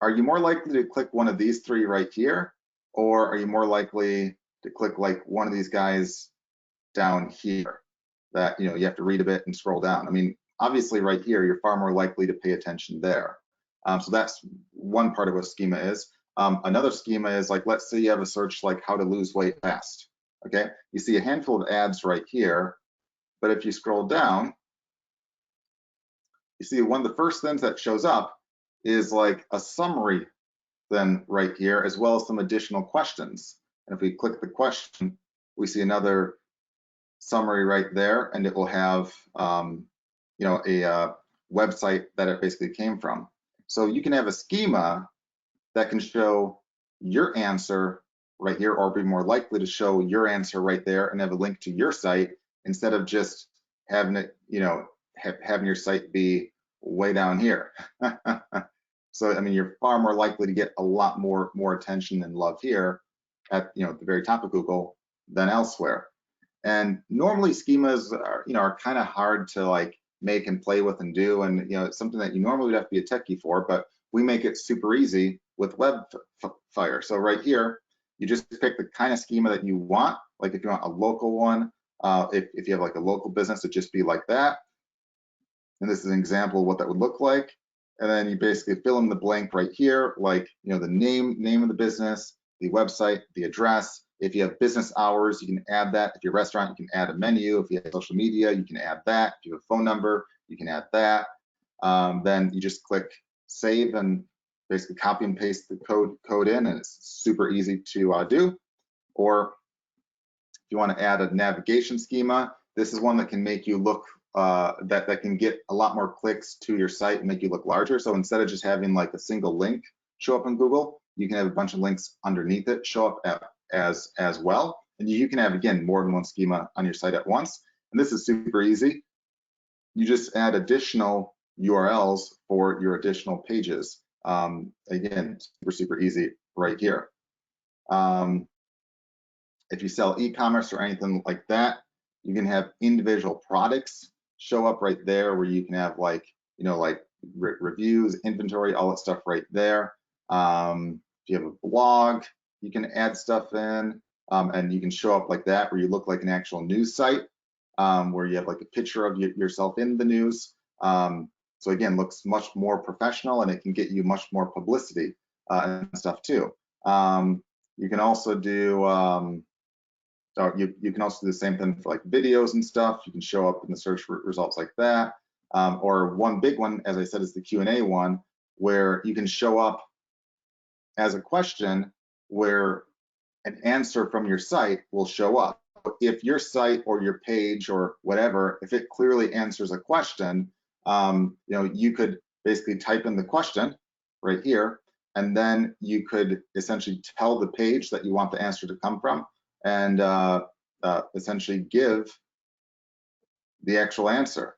are you more likely to click one of these three right here, or are you more likely to click like one of these guys down here that you have to read a bit and scroll down? I mean, obviously right here, you're far more likely to pay attention there. So that's one part of what schema is. Another schema is like, let's say you have a search like how to lose weight fast. Okay, you see a handful of ads right here, but if you scroll down, you see one of the first things that shows up is like a summary then right here, as well as some additional questions. And if we click the question, we see another summary right there, and it will have a website that it basically came from. So you can have a schema that can show your answer right here, or be more likely to show your answer right there and have a link to your site, instead of just having it, having your site be way down here. So I mean, you're far more likely to get a lot more attention and love here at the very top of Google than elsewhere. And normally schemas are kind of hard to like make and play with and do, and it's something that you normally would have to be a techie for, but we make it super easy with WebFlyer. So right here, you just pick the kind of schema that you want. Like if you want a local one, if you have like a local business, it'd just be like that. And this is an example of what that would look like. And then you basically fill in the blank right here, like the name of the business, the website, the address. If you have business hours, you can add that. If you're a restaurant, you can add a menu. If you have social media, you can add that. If you have a phone number, you can add that. Then you just click save and basically copy and paste the code in, and it's super easy to do. Or you want to add a navigation schema, this is one that can make you look, that can get a lot more clicks to your site and make you look larger. So instead of just having like a single link show up in Google, you can have a bunch of links underneath it show up as well. And you can have, again, more than one schema on your site at once. And this is super easy. You just add additional URLs for your additional pages. Again, super easy right here. If you sell e-commerce or anything like that, you can have individual products show up right there where you can have like, you know, like reviews, inventory, all that stuff right there. If you have a blog, you can add stuff in, and you can show up like that where you look like an actual news site, where you have like a picture of yourself in the news. So again, looks much more professional, and it can get you much more publicity and stuff too. You can also do so you can also do the same thing for like videos and stuff. You can show up in the search results like that. Or one big one, as I said, is the Q&A one, where you can show up as a question where an answer from your site will show up. If your site or your page or whatever, if it clearly answers a question, you know, you could basically type in the question right here, and then you could essentially tell the page that you want the answer to come from, and essentially give the actual answer.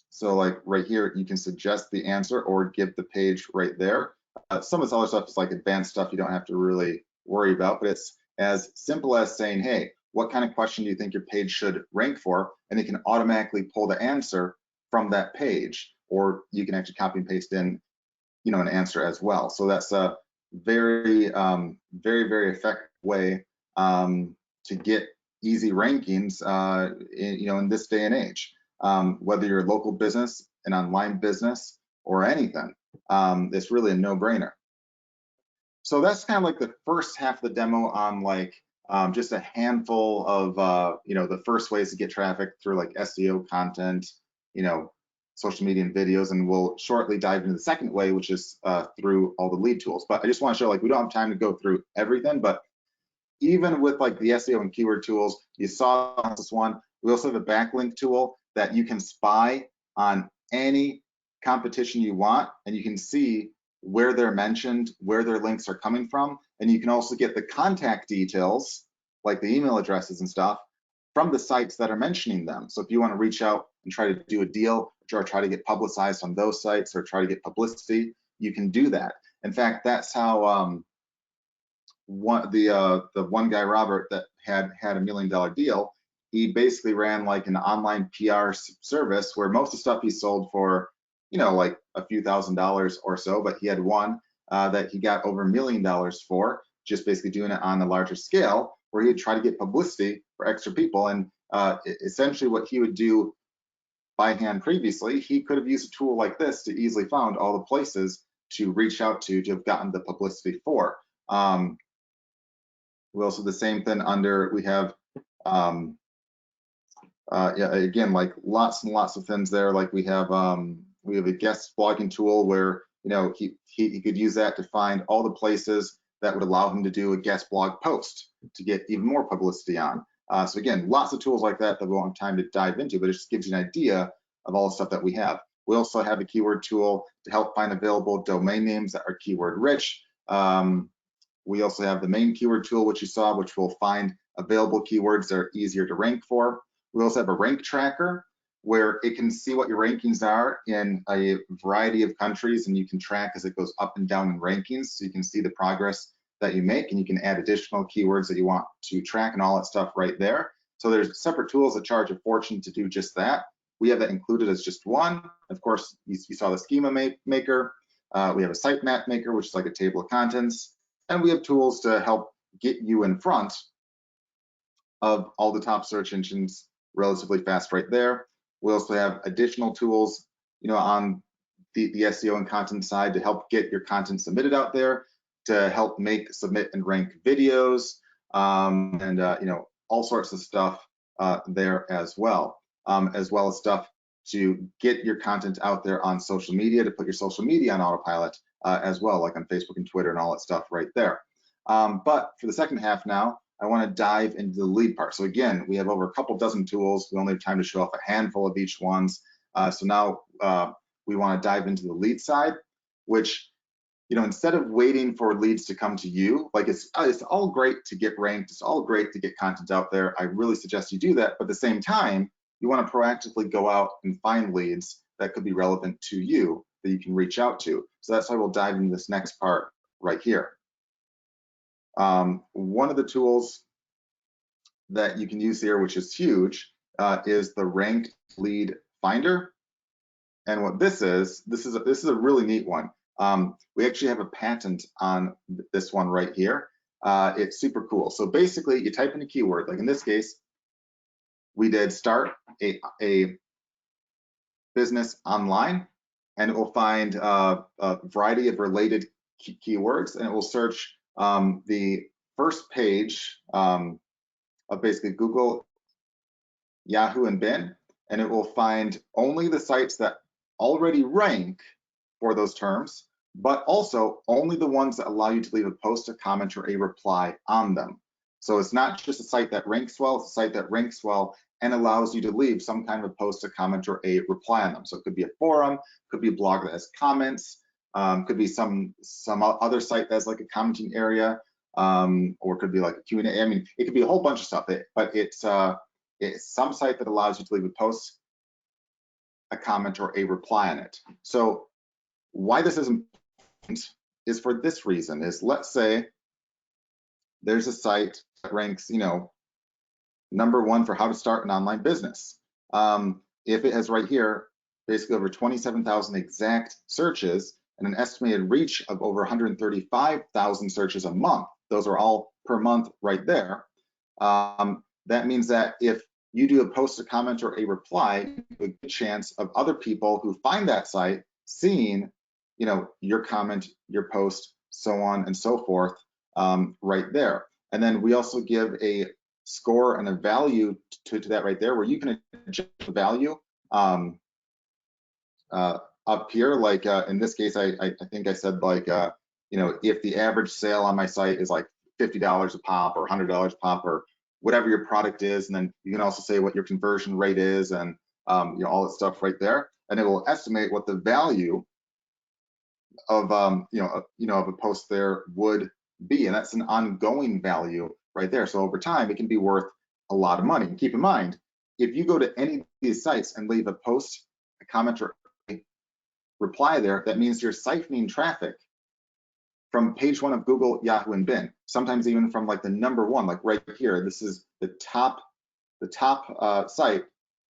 So like right here, you can suggest the answer or give the page right there. Some of this other stuff is like advanced stuff you don't have to really worry about, but it's as simple as saying, hey, what kind of question do you think your page should rank for? And it can automatically pull the answer from that page, or you can actually copy and paste in, you know, an answer as well. So that's a very, very effective way to get easy rankings, you know, in this day and age. Whether you're a local business, an online business, or anything, it's really a no-brainer. So that's kind of like the first half of the demo on like just a handful of you know, the first ways to get traffic through like SEO content, you know, social media and videos, and we'll shortly dive into the second way, which is through all the lead tools. But I just want to show, like, we don't have time to go through everything, but even with like the SEO and keyword tools, you saw this one. We also have a backlink tool that you can spy on any competition you want, and you can see where they're mentioned, where their links are coming from, and you can also get the contact details, like the email addresses and stuff, from the sites that are mentioning them. So if you want to reach out and try to do a deal, or try to get publicized on those sites, or try to get publicity, you can do that. In fact, that's how the one guy, Robert, that had $1 million deal, he basically ran like an online PR service where most of the stuff he sold for, you know, like a few $1,000s or so, but he had one that he got over $1 million for, just basically doing it on a larger scale, where he'd try to get publicity for extra people. And essentially what he would do by hand previously, he could have used a tool like this to easily found all the places to reach out to have gotten the publicity for. We also the same thing under, we have yeah, again, like lots and lots of things there. Like we have a guest blogging tool where, you know, he could use that to find all the places that would allow him to do a guest blog post to get even more publicity on. So again, lots of tools like that that we won't have time to dive into, but it just gives you an idea of all the stuff that we have. We also have a keyword tool to help find available domain names that are keyword rich. We also have the main keyword tool, which you saw, which will find available keywords that are easier to rank for. We also have a rank tracker where it can see what your rankings are in a variety of countries, and you can track as it goes up and down in rankings, so you can see the progress that you make, and you can add additional keywords that you want to track and all that stuff right there. So there's separate tools that charge a fortune to do just that. We have that included as just one. Of course, you saw the schema maker. We have a sitemap maker, which is like a table of contents. And we have tools to help get you in front of all the top search engines relatively fast right there. We also have additional tools, you know, on the SEO and content side to help get your content submitted out there, to help make, submit, and rank videos, and you know, all sorts of stuff there as well as stuff to get your content out there on social media, to put your social media on autopilot as well, like on Facebook and Twitter and all that stuff right there. But for the second half now, I want to dive into the lead part. So again, we have over a couple dozen tools. We only have time to show off a handful of each ones. So now we want to dive into the lead side, which, instead of waiting for leads to come to you, like it's all great to get ranked, it's all great to get content out there. I really suggest you do that. But at the same time, you want to proactively go out and find leads that could be relevant to you that you can reach out to. So that's why we'll dive into this next part right here. One of the tools that you can use here, which is huge, is the Ranked Lead Finder. And what this is a really neat one. We actually have a patent on this one right here. It's super cool. So basically, you type in a keyword, like in this case, we did start a business online, and it will find a variety of related keywords, and it will search the first page of basically Google, Yahoo, and Bing, and it will find only the sites that already rank for those terms, but also only the ones that allow you to leave a post, a comment, or a reply on them. So it's not just a site that ranks well, it's a site that ranks well and allows you to leave some kind of a post, a comment, or a reply on them. So it could be a forum, could be a blog that has comments, could be some other site that has like a commenting area, or it could be like a Q&A. I mean, it could be a whole bunch of stuff, but it's some site that allows you to leave a post, a comment, or a reply on it. So why this is important is for this reason, is let's say there's a site that ranks, #1 for how to start an online business. If it has right here, basically over 27,000 exact searches and an estimated reach of over 135,000 searches a month, those are all per month right there. That means that if you do a post, a comment, or a reply, you have a good chance of other people who find that site seeing, your comment, your post, so on and so forth, right there. And then we also give a score and a value to that right there, where you can adjust the value up here. Like in this case, I think I said like, if the average sale on my site is like $50 a pop or $100 a pop or whatever your product is, and then you can also say what your conversion rate is and all that stuff right there, and it will estimate what the value of of a post there would be, and that's an ongoing value right there. So over time, it can be worth a lot of money. And keep in mind, if you go to any of these sites and leave a post, a comment, or a reply there, that means you're siphoning traffic from page 1 of Google, Yahoo, and Bing. Sometimes even from like the #1, like right here. This is the top site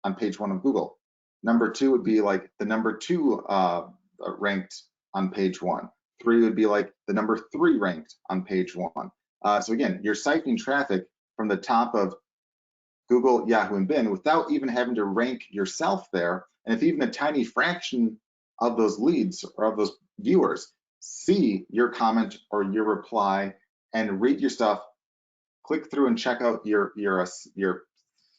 on page 1 of Google. #2 would be like the #2 ranked on page 1. 3 would be like the #3 ranked on page 1. So again, you're siphoning traffic from the top of Google, Yahoo, and Bing without even having to rank yourself there. And if even a tiny fraction of those leads or of those viewers see your comment or your reply and read your stuff, click through and check out your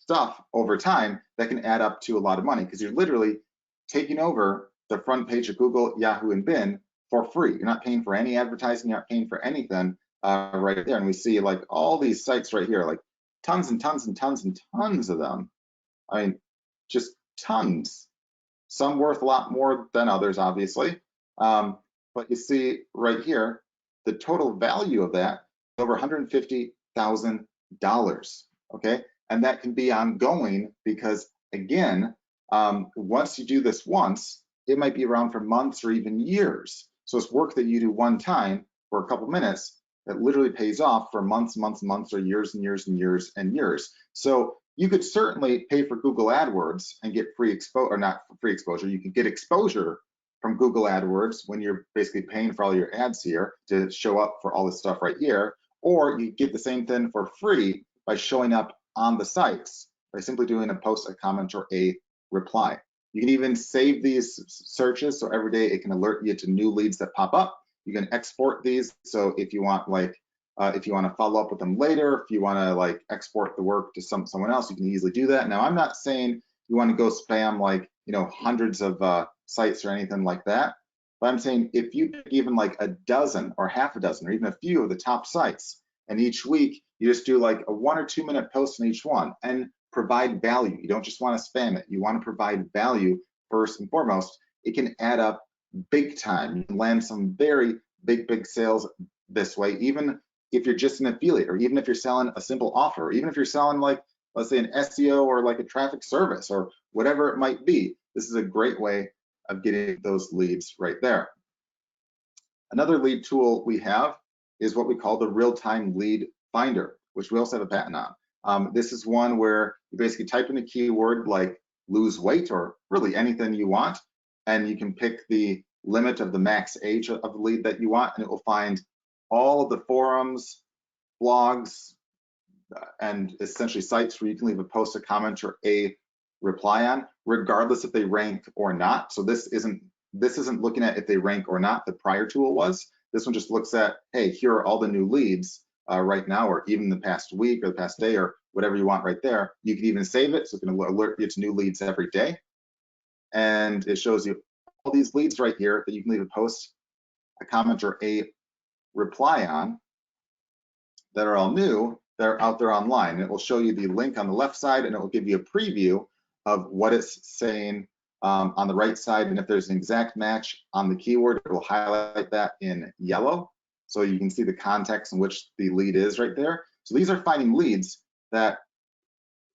stuff over time, that can add up to a lot of money, because you're literally taking over the front page of Google, Yahoo, and Bing for free. You're not paying for any advertising, you're not paying for anything right there. And we see like all these sites right here, like tons and tons and tons and tons of them. I mean, just tons. Some worth a lot more than others, obviously. But you see right here, the total value of that is over $150,000, okay? And that can be ongoing because, again, once you do this once, it might be around for months or even years. So it's work that you do one time for a couple minutes that literally pays off for months, months, months, or years and years and years and years. So you could certainly pay for Google AdWords and get free exposure, or not free exposure, you could get exposure from Google AdWords when you're basically paying for all your ads here to show up for all this stuff right here, or you get the same thing for free by showing up on the sites by simply doing a post, a comment, or a reply. You can even save these searches, so every day it can alert you to new leads that pop up. You can export these, so if you want if you want to follow up with them later, if you want to like export the work to someone else, you can easily do that. Now, I'm not saying you want to go spam like hundreds of sites or anything like that. But I'm saying if you pick even like a dozen or half a dozen or even a few of the top sites, and each week you just do like a 1 or 2 minute post on each one and provide value. You don't just want to spam it. You want to provide value first and foremost. It can add up big time. You can land some very big sales this way, even if you're just an affiliate, or even if you're selling a simple offer, or even if you're selling like, let's say an SEO or like a traffic service or whatever it might be. This is a great way of getting those leads right there. Another lead tool we have is what we call the real-time lead finder, which we also have a patent on. This is one where you basically type in a keyword like lose weight or really anything you want, and you can pick the limit of the max age of the lead that you want, and it will find all of the forums, blogs, and essentially sites where you can leave a post, a comment, or a reply on, regardless if they rank or not. So this isn't looking at if they rank or not. The prior tool was. This one just looks at, hey, here are all the new leads right now, or even the past week or the past day, or whatever you want right there. You can even save it, so it can alert you to new leads every day. And it shows you all these leads right here that you can leave a post, a comment, or a reply on that are all new, that are out there online. And it will show you the link on the left side, and it will give you a preview of what it's saying on the right side. And if there's an exact match on the keyword, it will highlight that in yellow, so you can see the context in which the lead is right there. So these are finding leads that,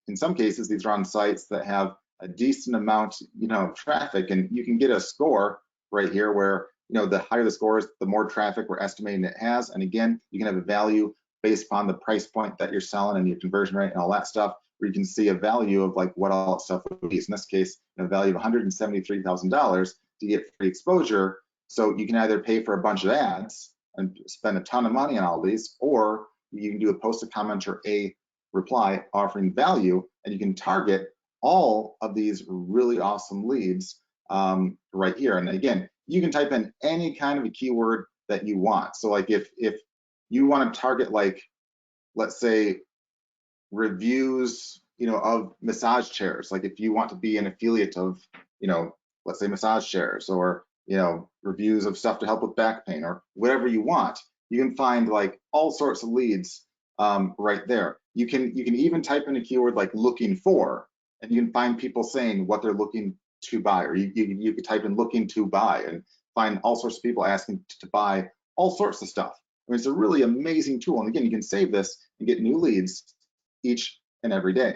in some cases, these are on sites that have a decent amount, of traffic, and you can get a score right here where, the higher the score is, the more traffic we're estimating it has. And again, you can have a value based upon the price point that you're selling and your conversion rate and all that stuff, where you can see a value of like what all that stuff would be. So in this case, a value of $173,000 to get free exposure. So you can either pay for a bunch of ads and spend a ton of money on all these, or you can do a post, a comment, or a reply offering value, and you can target all of these really awesome leads right here. And again, you can type in any kind of a keyword that you want. So like if you want to target, like, let's say reviews, of massage chairs, like if you want to be an affiliate of, let's say massage chairs, or, reviews of stuff to help with back pain, or whatever you want, you can find like all sorts of leads right there. You can even type in a keyword like looking for, and you can find people saying what they're looking to buy, or you could type in looking to buy and find all sorts of people asking to buy all sorts of stuff. I mean, it's a really amazing tool. And again, you can save this and get new leads each and every day.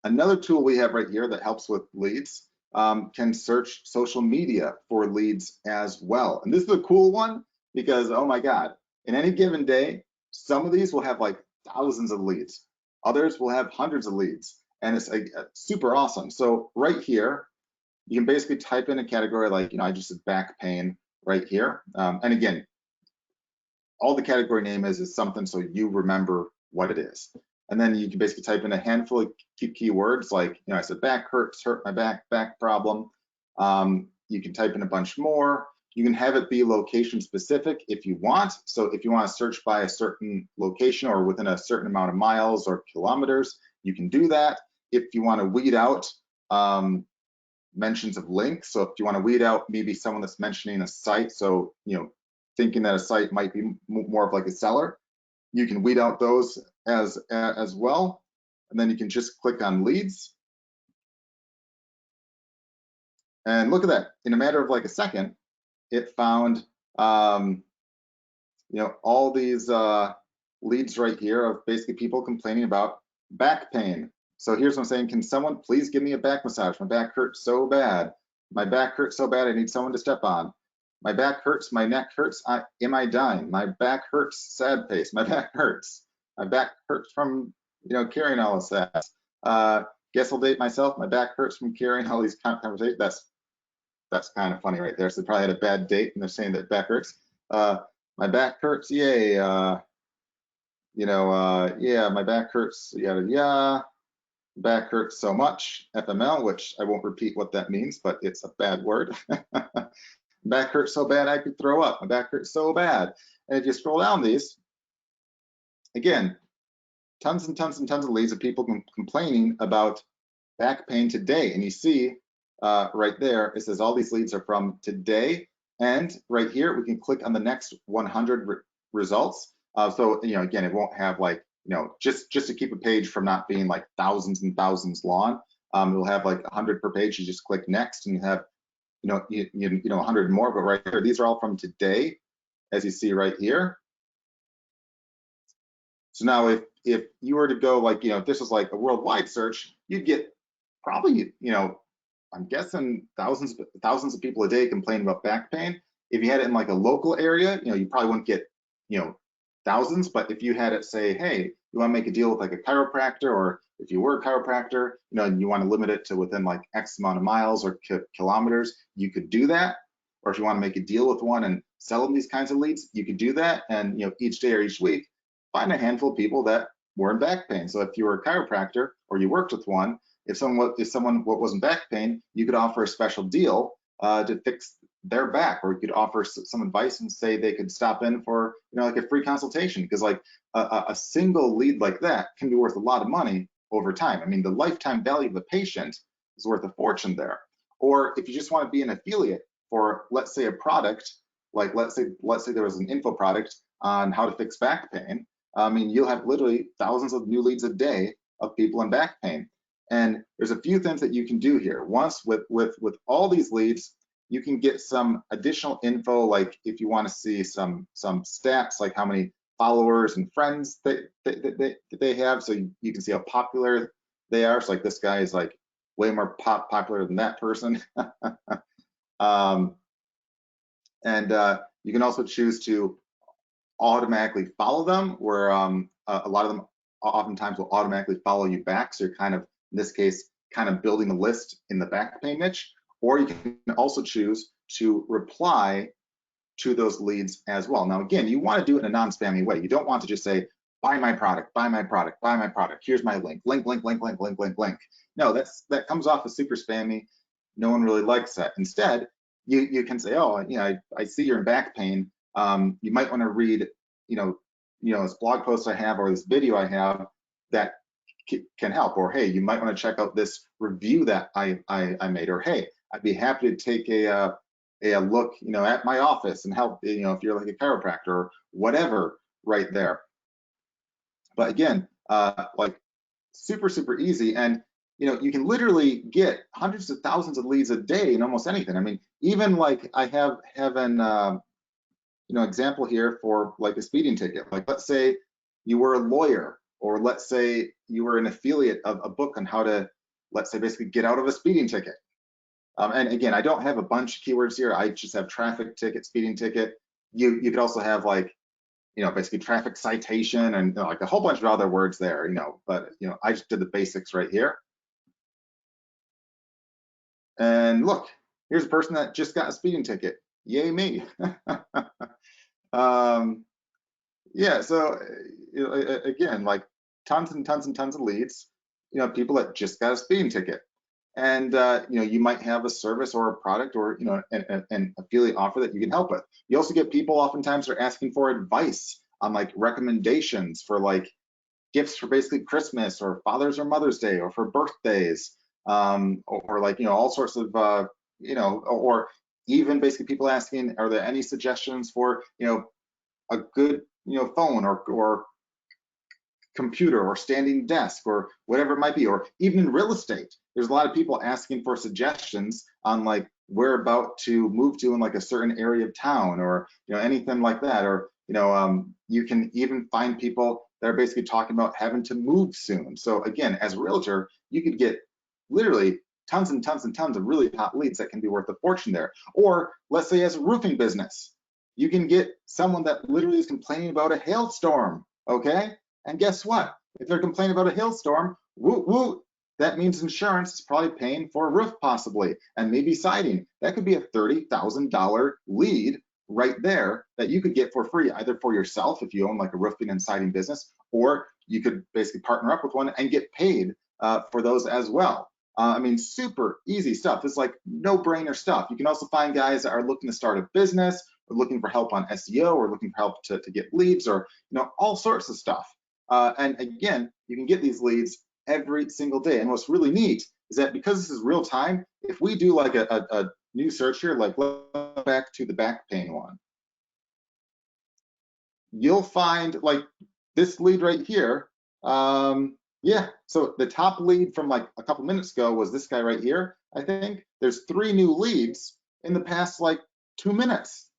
Another tool we have right here that helps with leads can search social media for leads as well. And this is a cool one because, oh my God, in any given day, some of these will have like thousands of leads. Others will have hundreds of leads. And it's super awesome. So right here, you can basically type in a category like, I just said back pain right here. And again, all the category name is something so you remember what it is. And then you can basically type in a handful of keywords like, I said back hurts, hurt my back problem. You can type in a bunch more. You can have it be location specific if you want. So if you want to search by a certain location or within a certain amount of miles or kilometers, you can do that. If you want to weed out mentions of links, so if you want to weed out maybe someone that's mentioning a site, so thinking that a site might be more of like a seller, you can weed out those as well. And then you can just click on leads. And look at that, in a matter of like a second, it found all these leads right here of basically people complaining about back pain. So here's what I'm saying: can someone please give me a back massage? My back hurts so bad. My back hurts so bad I need someone to step on. My back hurts, my neck hurts, am I dying? My back hurts, sad face, my back hurts. My back hurts from carrying all this that. Guess I'll date myself, my back hurts from carrying all these conversations. That's kind of funny right there. So they probably had a bad date and they're saying that back hurts. My back hurts, yay. Yeah, my back hurts, yada yada. Back hurts so much, FML, which I won't repeat what that means, but it's a bad word. Back hurts so bad I could throw up. My back hurts so bad. And if you scroll down these, again, tons and tons and tons of leads of people complaining about back pain today. And you see right there, it says all these leads are from today. And right here, we can click on the next 100 results. So, again, it won't have like, just to keep a page from not being like thousands and thousands long. It'll have like 100 per page. You just click next and you have, 100 more. But right here, these are all from today, as you see right here. So now if you were to go like, if this was like a worldwide search, you'd get probably, I'm guessing thousands of people a day complain about back pain. If you had it in like a local area, you probably wouldn't get, thousands. But if you had it say, hey, you want to make a deal with like a chiropractor, or if you were a chiropractor, and you want to limit it to within like X amount of miles or kilometers, you could do that. Or if you want to make a deal with one and sell them these kinds of leads, you could do that. And each day or each week, find a handful of people that were in back pain. So if you were a chiropractor or you worked with one, if someone wasn't back pain, you could offer a special deal to fix their back, or you could offer some advice and say they could stop in for like a free consultation, because like a single lead like that can be worth a lot of money over time. I mean, the lifetime value of a patient is worth a fortune there. Or if you just want to be an affiliate for, let's say, a product, like let's say there was an info product on how to fix back pain. I mean, you'll have literally thousands of new leads a day of people in back pain. And there's a few things that you can do here. Once with all these leads, you can get some additional info, like if you want to see some stats, like how many followers and friends they have, so you can see how popular they are. So like this guy is like way more popular than that person. And you can also choose to automatically follow them, where a lot of them oftentimes will automatically follow you back. So you're kind of, in this case, kind of building a list in the back pain niche. Or you can also choose to reply to those leads as well. Now, again, you want to do it in a non-spammy way. You don't want to just say, buy my product, buy my product, buy my product. Here's my link, link, link, link, link, link, link, link. No, that comes off as super spammy. No one really likes that. Instead, you can say, oh, I see you're in back pain. You might want to read, this blog post I have or this video I have that can help. Or hey, you might want to check out this review that I made. Or hey, I'd be happy to take a look, at my office and help, if you're like a chiropractor or whatever, right there. But again, like super easy, and you can literally get hundreds of thousands of leads a day in almost anything. I mean, even like I have an example here for like a speeding ticket. Like let's say you were a lawyer, or let's say you were an affiliate of a book on how to, let's say, basically get out of a speeding ticket. And again, I don't have a bunch of keywords here. I just have traffic ticket, speeding ticket. You could also have like, basically traffic citation and like a whole bunch of other words there, but I just did the basics right here. And look, here's a person that just got a speeding ticket. Yay me. Yeah, so again, like tons and tons and tons of leads, people that just got a speeding ticket. And you might have a service or a product or an affiliate offer that you can help with. You also get people oftentimes are asking for advice on like recommendations for like gifts for basically Christmas or Father's or Mother's Day or for birthdays, or like all sorts of or even basically people asking, are there any suggestions for a good phone or computer or standing desk or whatever it might be. Or even in real estate, there's a lot of people asking for suggestions on like where about to move to in like a certain area of town, or anything like that. Or you can even find people that are basically talking about having to move soon. So again, as a realtor, you could get literally tons and tons and tons of really hot leads that can be worth a fortune there. Or let's say as a roofing business, you can get someone that literally is complaining about a hailstorm, okay? And guess what? If they're complaining about a hailstorm, woot woot, that means insurance is probably paying for a roof possibly, and maybe siding. That could be a $30,000 lead right there that you could get for free, either for yourself if you own like a roofing and siding business, or you could basically partner up with one and get paid for those as well. I mean, super easy stuff. It's like no-brainer stuff. You can also find guys that are looking to start a business, or looking for help on SEO, or looking for help to get leads, or all sorts of stuff. And again, you can get these leads every single day. And what's really neat is that because this is real time, if we do like a new search here, like let's go back to the back pain one, you'll find like this lead right here. Yeah, so the top lead from like a couple minutes ago was this guy right here. I think there's 3 new leads in the past like 2 minutes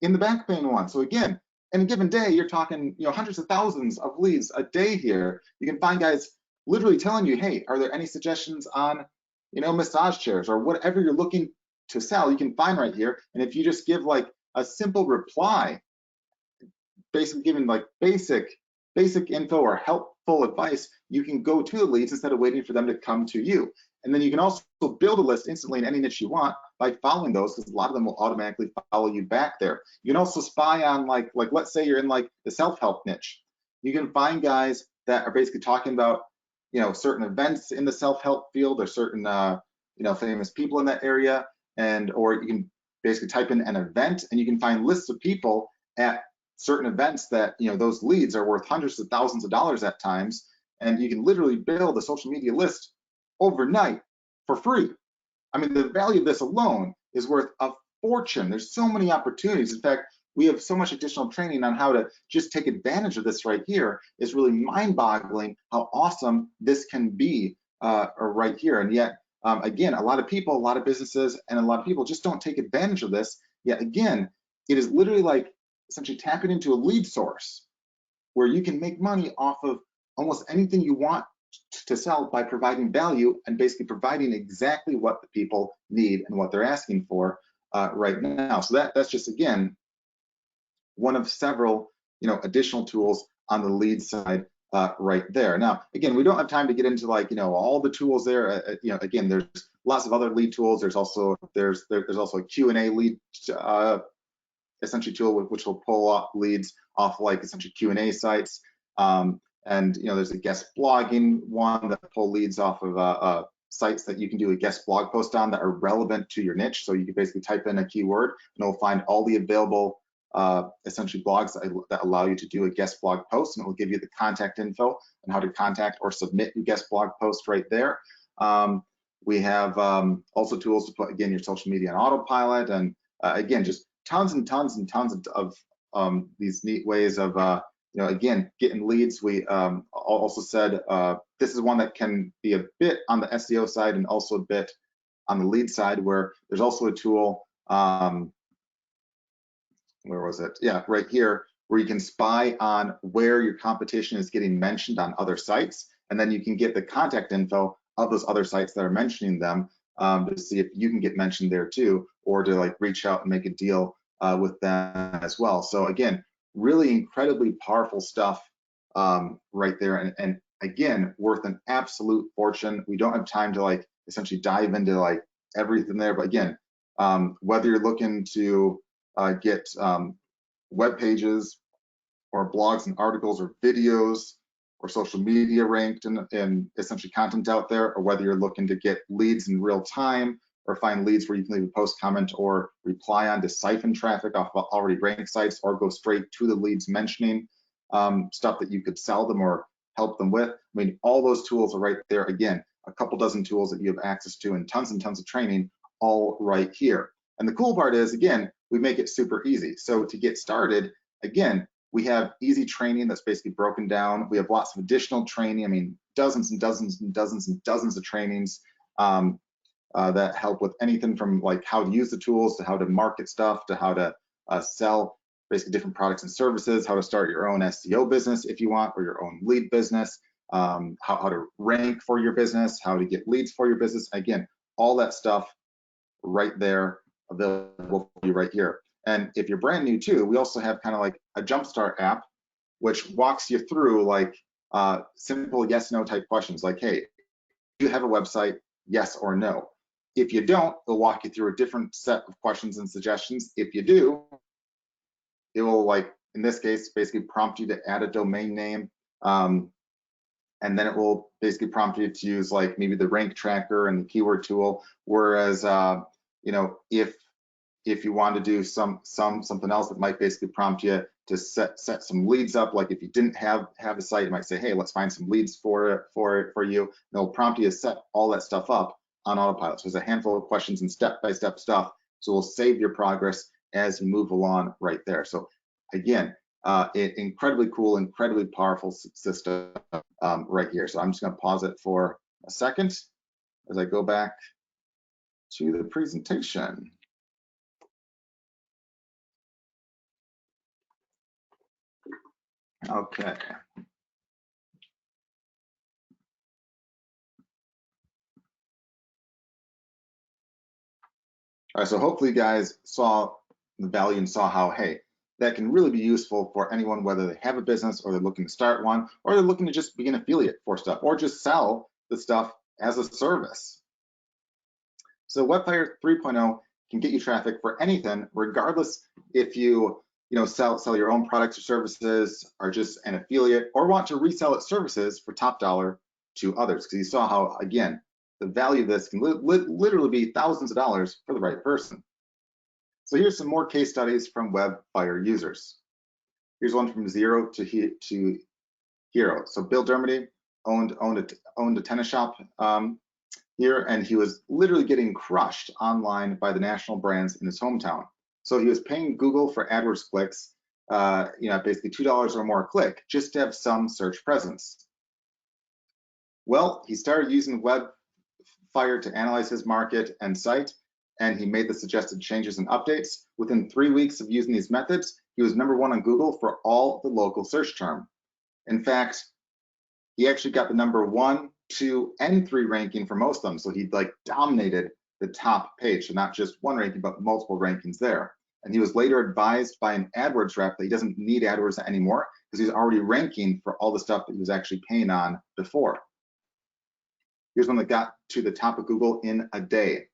in the back pain one. So again, in a given day, you're talking, hundreds of thousands of leads a day here. You can find guys literally telling you, hey, are there any suggestions on, massage chairs or whatever you're looking to sell, you can find right here. And if you just give like a simple reply, basically giving like basic info or helpful advice, you can go to the leads instead of waiting for them to come to you. And then you can also build a list instantly in any niche you want by following those, because a lot of them will automatically follow you back there. You can also spy on like let's say you're in like the self-help niche. You can find guys that are basically talking about certain events in the self-help field, or certain famous people in that area, or you can basically type in an event and you can find lists of people at certain events that those leads are worth hundreds of thousands of dollars at times, and you can literally build a social media list overnight for free. I mean, the value of this alone is worth a fortune. There's so many opportunities. In fact, we have so much additional training on how to just take advantage of this right here. It's really mind-boggling how awesome this can be right here. And yet, again, a lot of people, a lot of businesses, and a lot of people just don't take advantage of this. Yet again, it is literally like essentially tapping into a lead source where you can make money off of almost anything you want to sell by providing value and basically providing exactly what the people need and what they're asking for right now. So that's just, again, one of several additional tools on the lead side right there. Now, again, we don't have time to get into like all the tools there. Again, there's lots of other lead tools. There's also a Q&A lead essentially tool which will pull off leads off like essentially Q&A sites. And there's a guest blogging one that pull leads off of sites that you can do a guest blog post on that are relevant to your niche. So you can basically type in a keyword and it'll find all the available essentially blogs that allow you to do a guest blog post, and it will give you the contact info and how to contact or submit your guest blog post right there. We have also tools to put, again, your social media on autopilot, and again, just tons and tons and tons of these neat ways of again, getting leads. We also said this is one that can be a bit on the SEO side and also a bit on the lead side, where there's also a tool, where was it? Yeah, right here, where you can spy on where your competition is getting mentioned on other sites, and then you can get the contact info of those other sites that are mentioning them to see if you can get mentioned there too, or to like reach out and make a deal with them as well. So again, really incredibly powerful stuff right there, and again, worth an absolute fortune. We don't have time to like essentially dive into like everything there, but again, whether you're looking to get web pages or blogs and articles or videos or social media ranked and essentially content out there, or whether you're looking to get leads in real time or find leads where you can leave a post, comment, or reply on to siphon traffic off of already ranked sites, or go straight to the leads mentioning stuff that you could sell them or help them with. I mean, all those tools are right there. Again, a couple dozen tools that you have access to and tons of training all right here. And the cool part is, again, we make it super easy. So to get started, again, we have easy training that's basically broken down. We have lots of additional training. I mean, dozens and dozens and dozens and dozens of trainings that help with anything from like how to use the tools to how to market stuff to how to sell basically different products and services, how to start your own SEO business if you want, or your own lead business, how to rank for your business, how to get leads for your business. Again, all that stuff right there available for you right here. And if you're brand new too, we also have kind of like a jumpstart app, which walks you through like simple yes/no type questions, like, hey, do you have a website? Yes or no. If you don't, it'll walk you through a different set of questions and suggestions. If you do, it will, like in this case, basically prompt you to add a domain name, and then it will basically prompt you to use like maybe the rank tracker and the keyword tool. Whereas if you want to do something else, that might basically prompt you to set some leads up. Like if you didn't have a site, you might say, hey, let's find some leads for you. And it'll prompt you to set all that stuff up on autopilot. So there's a handful of questions and step-by-step stuff. So we'll save your progress as you move along right there. So again, incredibly cool, incredibly powerful system right here. So I'm just going to pause it for a second as I go back to the presentation. Okay. All right, so hopefully you guys saw the value and saw how, hey, that can really be useful for anyone, whether they have a business or they're looking to start one, or they're looking to just be an affiliate for stuff, or just sell the stuff as a service. So WebFlyer 3.0 can get you traffic for anything, regardless if you sell your own products or services, are just an affiliate, or want to resell its services for top dollar to others. Because you saw how, again, the value of this can literally be thousands of dollars for the right person. So here's some more case studies from WebFlyer users. Here's one from zero to hero. So Bill Dermody owned a tennis shop here, and he was literally getting crushed online by the national brands in his hometown. So he was paying Google for AdWords clicks, basically $2 or more a click, just to have some search presence. Well, he started using WebFlyer to analyze his market and site, and he made the suggested changes and updates. Within 3 weeks of using these methods, he was #1 on Google for all the local search term. In fact, he actually got the #1, 2, and 3 ranking for most of them. So he dominated the top page. So not just one ranking, but multiple rankings there. And he was later advised by an AdWords rep that he doesn't need AdWords anymore because he's already ranking for all the stuff that he was actually paying on before. Here's one that got to the top of Google in a day.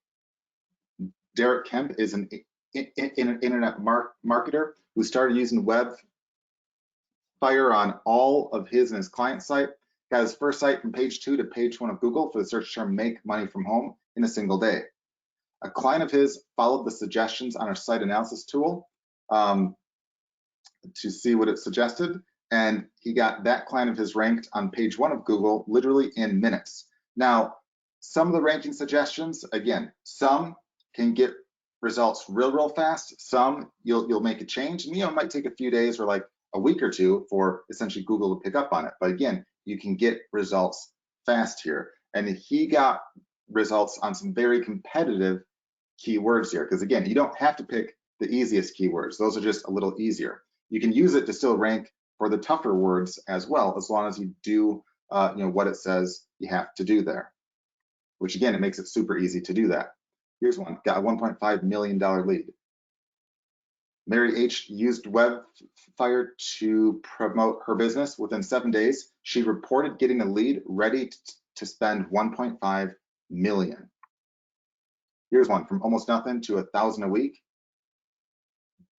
Derek Kemp is an internet marketer who started using WebFlyer on all of his and his client site. Got his first site from page 2 to page 1 of Google for the search term "make money from home" in a single day. A client of his followed the suggestions on our site analysis tool to see what it suggested, and he got that client of his ranked on page 1 of Google literally in minutes. Now, some of the ranking suggestions, again, some can get results real fast. Some you'll make a change, and it might take a few days or like a week or two for essentially Google to pick up on it. But again, you can get results fast here. And he got results on some very competitive keywords here, because again, you don't have to pick the easiest keywords. Those are just a little easier. You can use it to still rank for the tougher words as well, as long as you do what it says you have to do there, which again, it makes it super easy to do that. Here's one, got a $1.5 million lead. Mary H used WebFlyer to promote her business. Within 7 days, she reported getting a lead ready to spend $1.5 million. Here's one, from almost nothing to 1,000 a week.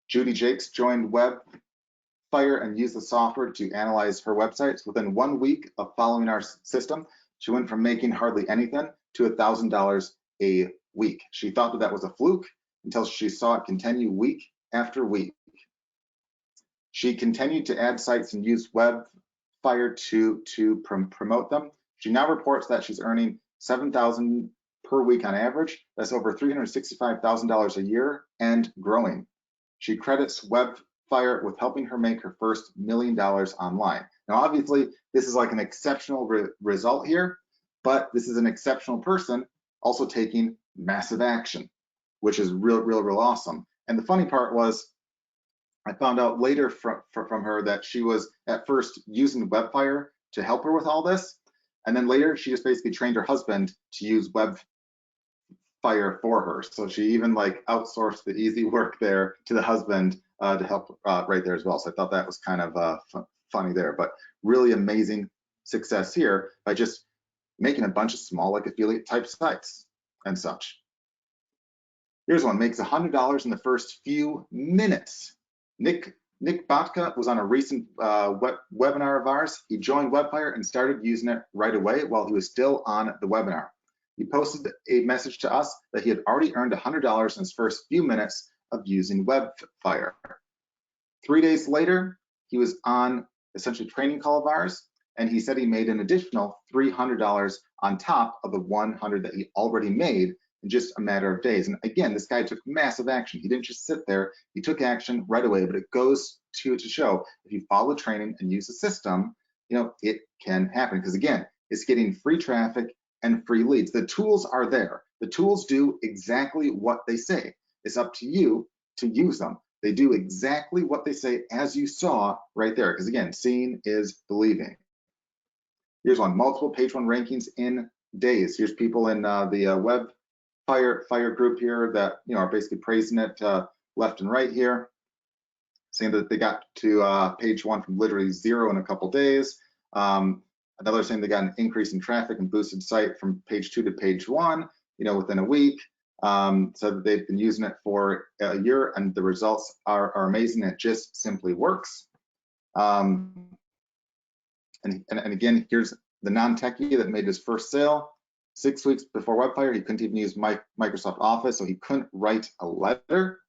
Judy Jakes joined WebFlyer and used the software to analyze her websites. Within 1 week of following our system, she went from making hardly anything to $1,000 a week. She thought that was a fluke until she saw it continue week after week. She continued to add sites and use WebFlyer to promote them. She now reports that she's earning $7,000 per week on average. That's over $365,000 a year and growing. She credits WebFlyer with helping her make her first $1 million online. Now, obviously, this is like an exceptional result here, but this is an exceptional person also taking massive action, which is real awesome. And the funny part was, I found out later from her that she was at first using WebFlyer to help her with all this, and then later she just basically trained her husband to use WebFlyer for her. So she even outsourced the easy work there to the husband to help right there as well. So I thought that was kind of funny there, but really amazing success here by just making a bunch of small affiliate type sites and such. Here's one, makes $100 in the first few minutes. Nick Botka was on a recent webinar of ours. He joined WebFlyer and started using it right away while he was still on the webinar. He posted a message to us that he had already earned $100 in his first few minutes of using WebFlyer. 3 days later, he was on essentially training call of ours, and he said he made an additional $300 on top of the $100 that he already made in just a matter of days. And again, this guy took massive action. He didn't just sit there, he took action right away. But it goes to show if you follow the training and use the system, it can happen. Because again, it's getting free traffic and free leads. The tools are there. The tools do exactly what they say. It's up to you to use them. They do exactly what they say, as you saw right there. Because again, seeing is believing. Here's one: multiple page one rankings in days. Here's people in the WebFlyer group here that are basically praising it left and right here, saying that they got to page one from literally 0 in a couple days. Another saying they got an increase in traffic and boosted site from page 2 to page 1, within a week. So that they've been using it for a year, and the results are amazing. It just simply works. And again, here's the non-techie that made his first sale 6 weeks before WebFlyer. He couldn't even use Microsoft Office, so he couldn't write a letter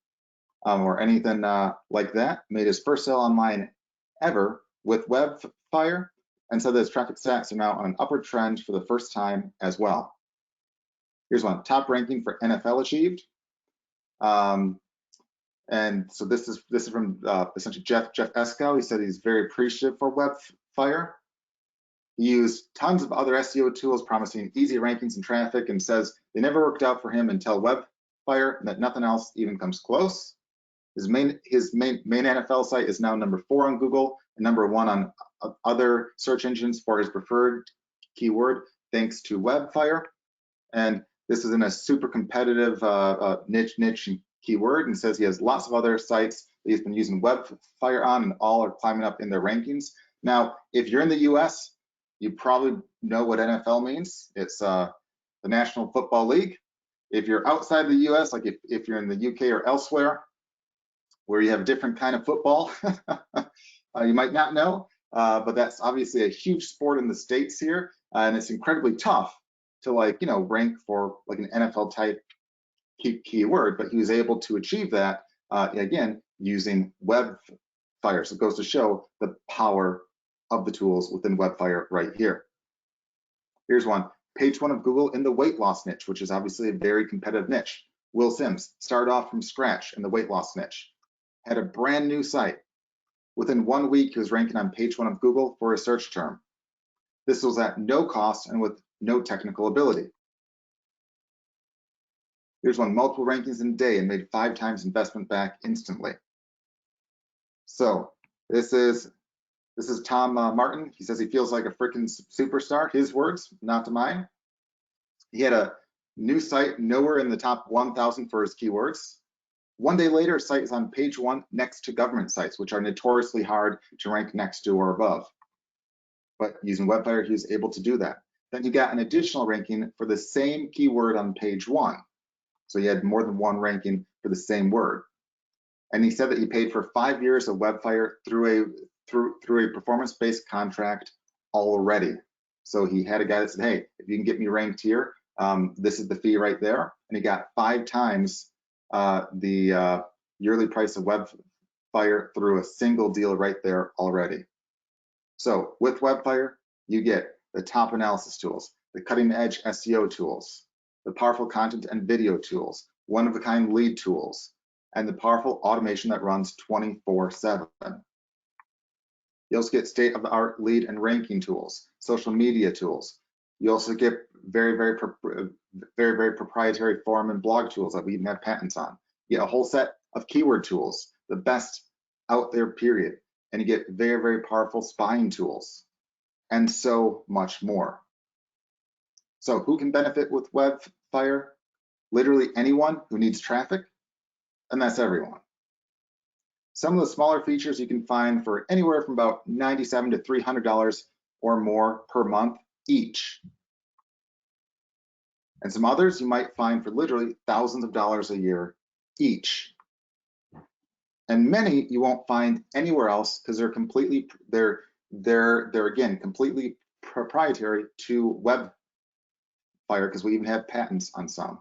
or anything like that. Made his first sale online ever with WebFlyer, and so his traffic stats are now on an upward trend for the first time as well. Here's one: top ranking for NFL achieved. And so this is from essentially Jeff Esco. He said he's very appreciative for WebFlyer. He used tons of other SEO tools promising easy rankings and traffic, and says they never worked out for him until WebFlyer, and that nothing else even comes close. His main NFL site is now #4 on Google and #1 on other search engines for his preferred keyword, thanks to WebFlyer. And this is in a super competitive niche keyword, and says he has lots of other sites that he's been using WebFlyer on, and all are climbing up in their rankings. Now, if you're in the US, you probably know what NFL means. It's the National Football League. If you're outside the US, like if you're in the UK or elsewhere, where you have a different kind of football, you might not know, but that's obviously a huge sport in the States here, and it's incredibly tough to rank for like an NFL type keyword, but he was able to achieve that again using WebFlyer. So it goes to show the power of the tools within WebFlyer right here. Here's one: page 1 of Google in the weight loss niche, which is obviously a very competitive niche. Will Sims started off from scratch in the weight loss niche, had a brand new site. Within 1 week, he was ranking on page 1 of Google for a search term. This was at no cost and with no technical ability. Here's one: multiple rankings in a day and made 5 times investment back instantly. So this is Tom Martin. He says he feels like a freaking superstar. His words, not to mine. He had a new site nowhere in the top 1,000 for his keywords. 1 day later, his site is on page 1 next to government sites, which are notoriously hard to rank next to or above. But using WebFlyer, he was able to do that. Then he got an additional ranking for the same keyword on page 1. So he had more than one ranking for the same word. And he said that he paid for 5 years of WebFlyer through a performance-based contract already. So he had a guy that said, hey, if you can get me ranked here, this is the fee right there. And he got 5 times the yearly price of WebFlyer through a single deal right there already. So with WebFlyer, you get the top analysis tools, the cutting edge SEO tools, the powerful content and video tools, one-of-a-kind lead tools, and the powerful automation that runs 24/7. You also get state-of-the-art lead and ranking tools, social media tools. You also get very proprietary forum and blog tools that we even have patents on. You get a whole set of keyword tools, the best out there, period. And you get very powerful spying tools, and so much more. So who can benefit with WebFlyer? Literally anyone who needs traffic, and that's everyone. Some of the smaller features you can find for anywhere from about $97 to $300 or more per month each. And some others you might find for literally thousands of dollars a year each. And many you won't find anywhere else because they're again completely proprietary to WebFlyer, because we even have patents on some.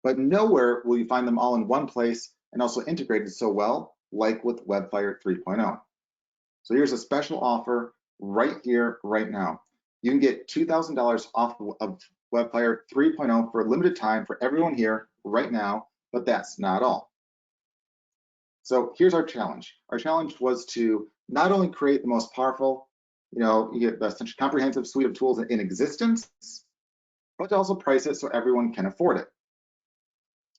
But nowhere will you find them all in one place and also integrated so well like with WebFlyer 3.0. So here's a special offer right here, right now. You can get $2,000 off of WebFlyer 3.0 for a limited time for everyone here right now, but that's not all. So here's our challenge. Our challenge was to not only create the most powerful, you get such a comprehensive suite of tools in existence, but to also price it so everyone can afford it.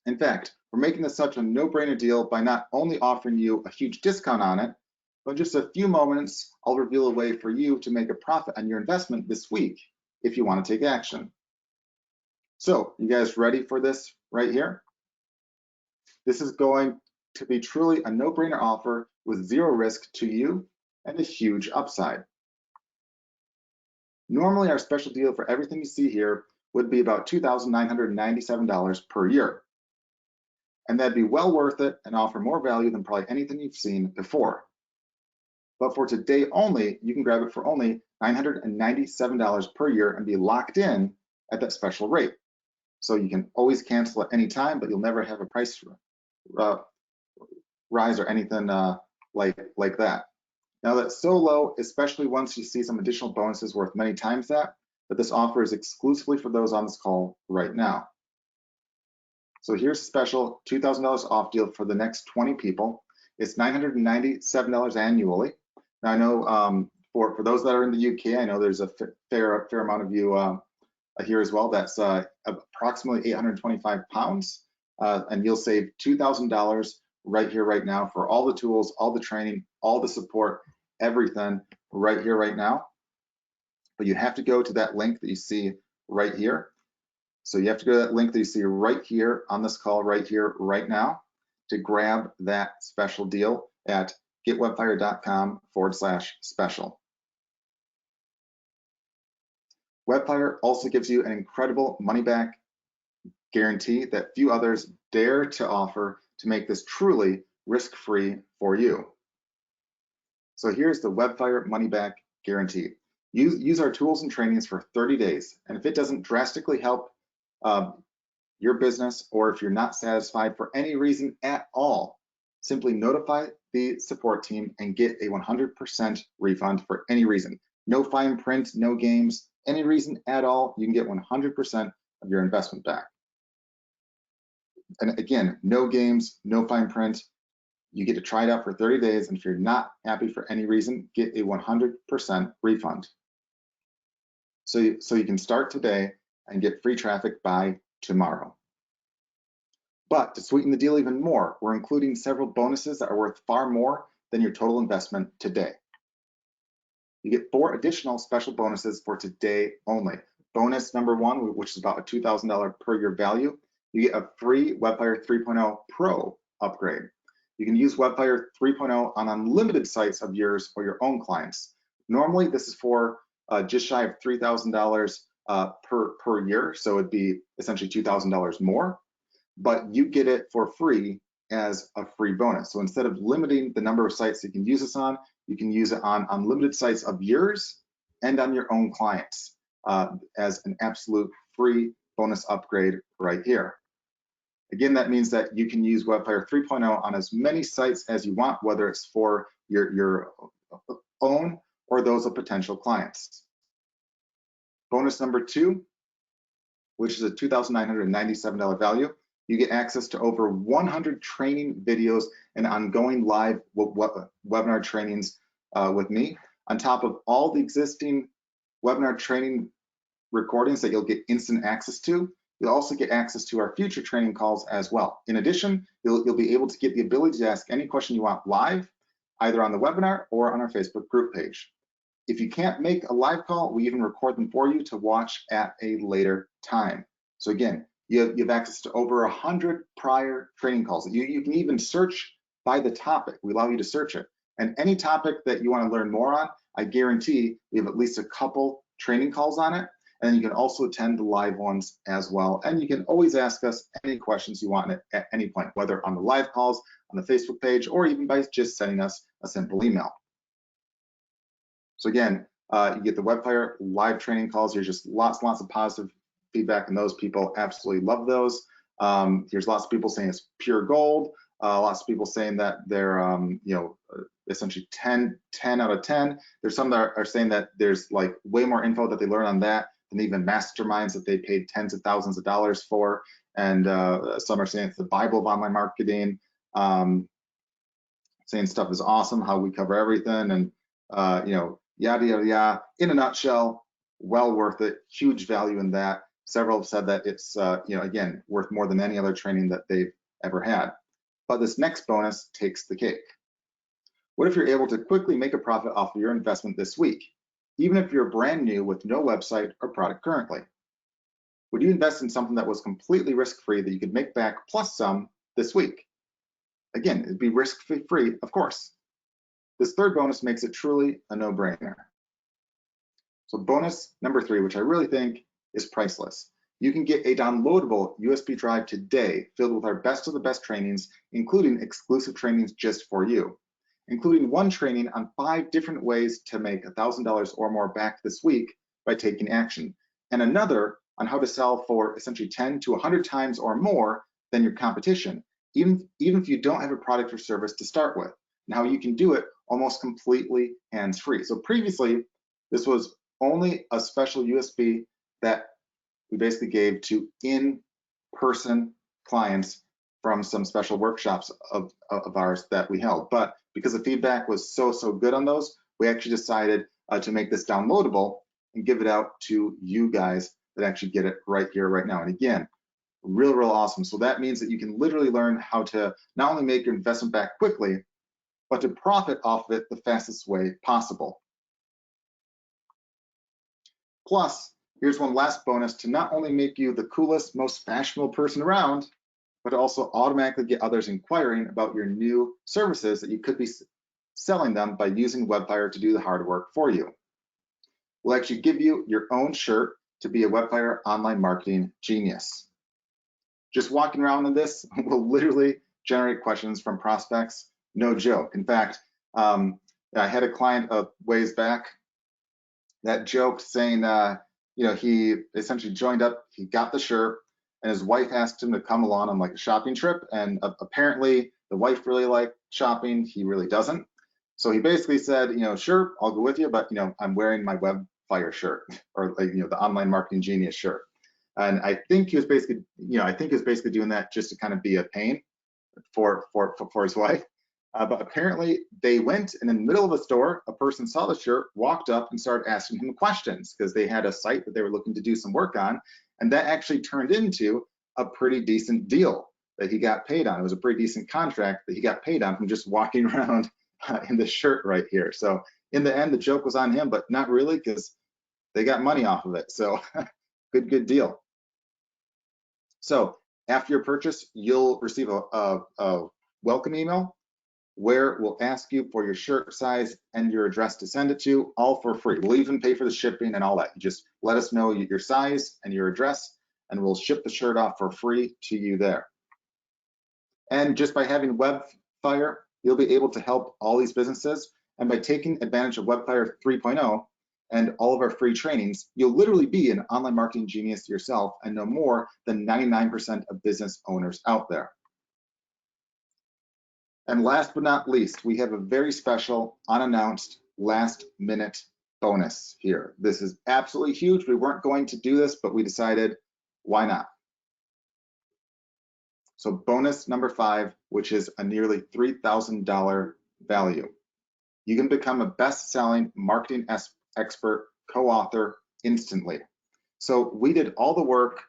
In fact, we're making this such a no-brainer deal by not only offering you a huge discount on it, but in just a few moments, I'll reveal a way for you to make a profit on your investment this week if you want to take action. So, you guys ready for this right here? This is going to be truly a no-brainer offer with zero risk to you and a huge upside. Normally, our special deal for everything you see here would be about $2,997 per year. And that'd be well worth it and offer more value than probably anything you've seen before. But for today only, you can grab it for only $997 per year and be locked in at that special rate. So you can always cancel at any time, but you'll never have a price rise or anything like that. Now that's so low, especially once you see some additional bonuses worth many times that, but this offer is exclusively for those on this call right now. So here's a special $2,000 off deal for the next 20 people. It's $997 annually. Now I know for those that are in the UK, I know there's a fair amount of you here as well. That's approximately 825 pounds, and you'll save $2,000 right here, right now for all the tools, all the training, all the support, everything right here, right now. But you have to go to that link that you see right here. So you have to go to that link that you see right here on this call, right here, right now, to grab that special deal at getwebflyer.com/special. WebFlyer also gives you an incredible money-back guarantee that few others dare to offer to make this truly risk-free for you. So here's the WebFlyer money-back guarantee. Use our tools and trainings for 30 days, and if it doesn't drastically help your business, or if you're not satisfied for any reason at all, simply notify the support team and get a 100% refund for any reason. No fine print, no games, any reason at all, you can get 100% of your investment back. And again, no games, no fine print. You get to try it out for 30 days, and if you're not happy for any reason, get a 100% refund. So you can start today and get free traffic by tomorrow. But to sweeten the deal even more, we're including several bonuses that are worth far more than your total investment today. You get 4 additional special bonuses for today only. Bonus number 1, which is about a $2,000 per year value. You get a free WebFlyer 3.0 Pro upgrade. You can use WebFlyer 3.0 on unlimited sites of yours or your own clients. Normally, this is for just shy of $3,000 per year, so it'd be essentially $2,000 more, but you get it for free as a free bonus. So instead of limiting the number of sites you can use this on, you can use it on unlimited sites of yours and on your own clients as an absolute free bonus upgrade right here. Again, that means that you can use WebFlyer 3.0 on as many sites as you want, whether it's for your own or those of potential clients. Bonus number 2, which is a $2,997 value, you get access to over 100 training videos and ongoing live webinar trainings with me, on top of all the existing webinar training recordings that you'll get instant access to. You'll also get access to our future training calls as well. In addition, you'll be able to get the ability to ask any question you want live, either on the webinar or on our Facebook group page. If you can't make a live call, we even record them for you to watch at a later time. So again, you have access to over 100 prior training calls. You can even search by the topic. We allow you to search it. And any topic that you want to learn more on, I guarantee we have at least a couple training calls on it. And you can also attend the live ones as well. And you can always ask us any questions you want at any point, whether on the live calls, on the Facebook page, or even by just sending us a simple email. So again, you get the WebFlyer live training calls. There's just lots of positive feedback, and those people absolutely love those. There's lots of people saying it's pure gold. Lots of people saying that they're, essentially 10 out of 10. There's some that are saying that there's like way more info that they learn on that than even masterminds that they paid tens of thousands of dollars for. And some are saying it's the Bible of online marketing, saying stuff is awesome, how we cover everything, and yada, yada, yada. In a nutshell, well worth it, huge value in that. Several have said that it's, again, worth more than any other training that they've ever had. But this next bonus takes the cake. What if you're able to quickly make a profit off of your investment this week, even if you're brand new with no website or product currently? Would you invest in something that was completely risk-free that you could make back plus some this week? Again, it'd be risk-free, of course. This third bonus makes it truly a no-brainer. So bonus number 3, which I really think is priceless. You can get a downloadable USB drive today filled with our best of the best trainings, including exclusive trainings just for you, including one training on 5 different ways to make $1,000 or more back this week by taking action, and another on how to sell for essentially 10 to 100 times or more than your competition, even if you don't have a product or service to start with, and how you can do it almost completely hands-free. So previously, this was only a special USB that we basically gave to in-person clients from some special workshops of ours that we held. But because the feedback was so good on those, we actually decided to make this downloadable and give it out to you guys that actually get it right here, right now. And again, real awesome. So that means that you can literally learn how to not only make your investment back quickly, but to profit off of it the fastest way possible. Plus, here's one last bonus to not only make you the coolest, most fashionable person around, but also automatically get others inquiring about your new services that you could be selling them by using WebFlyer to do the hard work for you. We'll actually give you your own shirt to be a WebFlyer online marketing genius. Just walking around in this will literally generate questions from prospects, no joke. In fact, I had a client a ways back that joked saying, he essentially joined up, he got the shirt, and his wife asked him to come along on like a shopping trip, and apparently the wife really liked shopping, he really doesn't. So he basically said, sure, I'll go with you, but I'm wearing my WebFlyer shirt, or the online marketing genius shirt. And I think he was basically, doing that just to kind of be a pain for his wife. But apparently they went, and in the middle of a store, a person saw the shirt, walked up and started asking him questions because they had a site that they were looking to do some work on. And that actually turned into a pretty decent deal that he got paid on. It was a pretty decent contract that he got paid on from just walking around in the shirt right here. So in the end, the joke was on him, but not really, because they got money off of it. So good deal. So after your purchase, you'll receive a welcome email where we'll ask you for your shirt size and your address to send it to, all for free. We'll even pay for the shipping and all that. You just let us know your size and your address, and we'll ship the shirt off for free to you there. And just by having WebFlyer, you'll be able to help all these businesses. And by taking advantage of WebFlyer 3.0 and all of our free trainings, you'll literally be an online marketing genius yourself and know more than 99% of business owners out there. And last but not least, we have a very special, unannounced, last-minute bonus here. This is absolutely huge. We weren't going to do this, but we decided, why not? So bonus number 5, which is a nearly $3,000 value. You can become a best-selling marketing expert co-author instantly. So we did all the work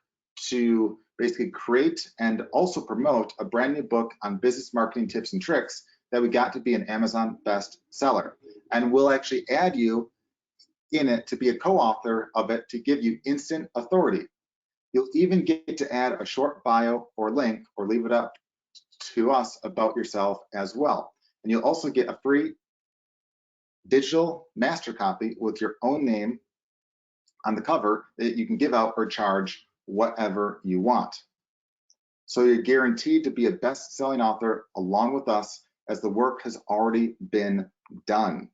to basically create and also promote a brand new book on business marketing tips and tricks that we got to be an Amazon bestseller. And we'll actually add you in it to be a co-author of it to give you instant authority. You'll even get to add a short bio or link or leave it up to us about yourself as well. And you'll also get a free digital master copy with your own name on the cover that you can give out or charge whatever you want. So you're guaranteed to be a best-selling author along with us, as the work has already been done.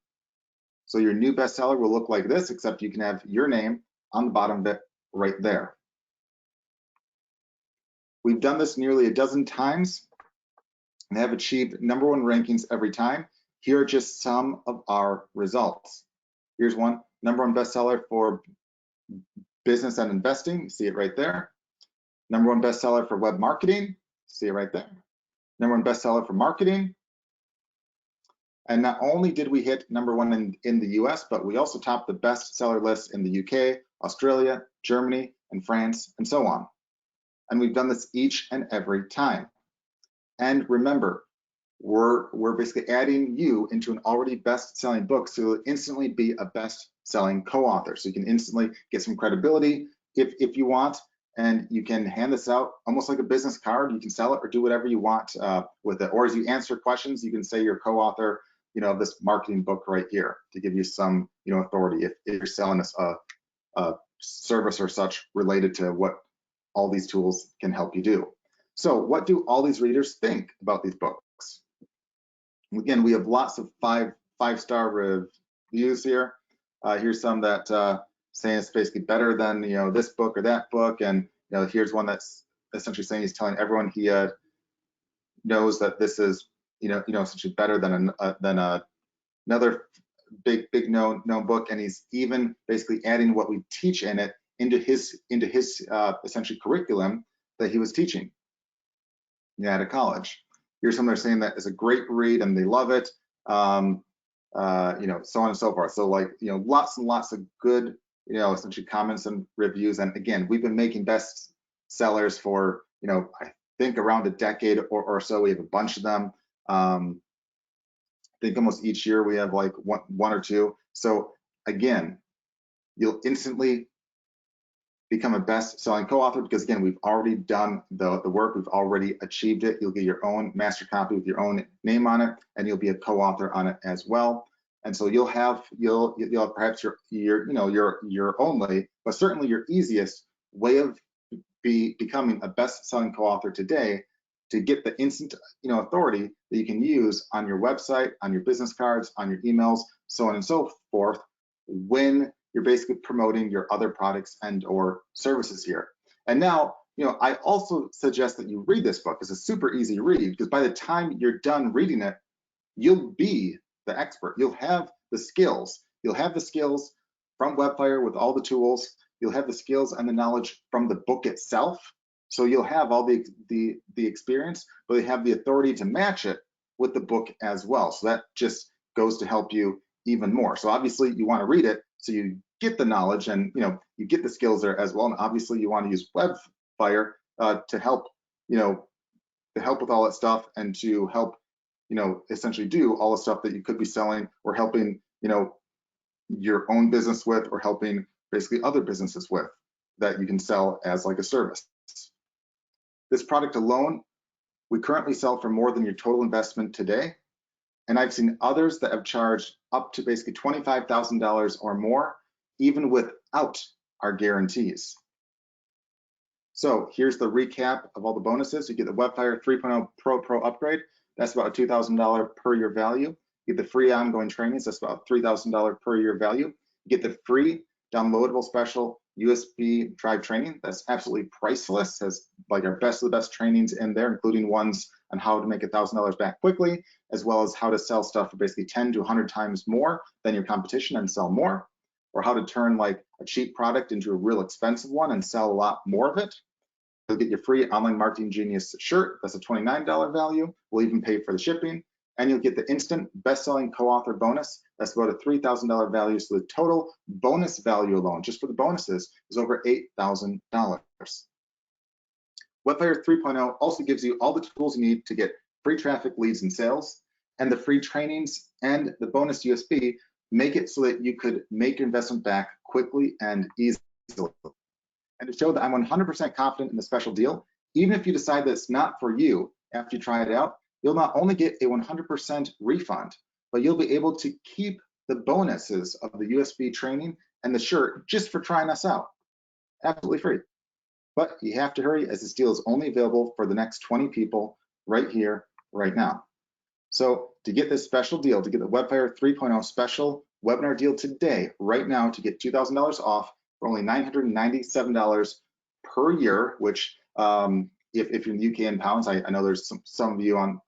So your new bestseller will look like this, except you can have your name on the bottom of it right there. We've done this nearly a dozen times, and have achieved #1 rankings every time. Here are just some of our results. Here's one, #1 bestseller for business and investing. You see it right there. #1 bestseller for web marketing. See it right there. #1 bestseller for marketing. And not only did we hit #1 in the US, but we also topped the bestseller list in the UK, Australia, Germany, and France, and so on. And we've done this each and every time. And remember, we're basically adding you into an already best-selling book, so you'll instantly be a best-selling co-author. So you can instantly get some credibility if you want, and you can hand this out almost like a business card. You can sell it or do whatever you want with it. Or as you answer questions, you can say you're co-author, of this marketing book right here to give you some, authority if you're selling us a service or such related to what all these tools can help you do. So what do all these readers think about these books? Again, we have lots of five-star reviews here. Here's some that saying it's basically better than this book or that book, and here's one that's essentially saying he's telling everyone he knows that this is essentially better than another big known book, and he's even basically adding what we teach in it into his essentially curriculum that he was teaching at a college. Here's some that are saying that it's a great read and they love it, so on and so forth. So lots and lots of good essentially comments and reviews. And again, we've been making best sellers for I think around a decade or so. We have a bunch of them. I think almost each year we have like one or two. So again, you'll instantly become a best-selling co-author because again, we've already done the work, we've already achieved it. You'll get your own master copy with your own name on it, and you'll be a co-author on it as well. And so you'll have perhaps your only, but certainly your easiest way of becoming a best-selling co-author today, to get the instant authority that you can use on your website, on your business cards, on your emails, so on and so forth, when you're basically promoting your other products and or services here. And now, I also suggest that you read this book. It's a super easy read because by the time you're done reading it, you'll be the expert. You'll have the skills. You'll have the skills from WebFlyer with all the tools. You'll have the skills and the knowledge from the book itself. So you'll have all the experience, but you have the authority to match it with the book as well. So that just goes to help you even more. So obviously you want to read it so you get the knowledge and you get the skills there as well. And obviously you want to use WebFlyer to help with all that stuff and to help essentially do all the stuff that you could be selling or helping your own business with, or helping basically other businesses with, that you can sell as like a service. This product alone, we currently sell for more than your total investment today. And I've seen others that have charged up to basically $25,000 or more, even without our guarantees. So here's the recap of all the bonuses. You get the WebFlyer 3.0 Pro upgrade. That's about a $2,000 per year value. You get the free ongoing trainings. That's about $3,000 per year value. You get the free downloadable special USB drive training. That's absolutely priceless. Has like our best of the best trainings in there, including ones on how to make $1,000 back quickly, as well as how to sell stuff for basically 10 to 100 times more than your competition and sell more, or how to turn like a cheap product into a real expensive one and sell a lot more of it. You'll get your free Online Marketing Genius shirt. That's a $29 value. We'll even pay for the shipping. And you'll get the instant best-selling co-author bonus. That's about a $3,000 value. So the total bonus value alone, just for the bonuses, is over $8,000. WebFlyer 3.0 also gives you all the tools you need to get free traffic, leads, and sales. And the free trainings and the bonus USB make it so that you could make your investment back quickly and easily. And to show that I'm 100% confident in the special deal, even if you decide that it's not for you after you try it out, you'll not only get a 100% refund, but you'll be able to keep the bonuses of the USB training and the shirt just for trying us out. Absolutely free. But you have to hurry, as this deal is only available for the next 20 people right here, right now. So to get this special deal, to get the WebFlyer 3.0 special webinar deal today, right now, to get $2,000 off for only $997 per year, which if you're in the UK in pounds, I know there's some of you on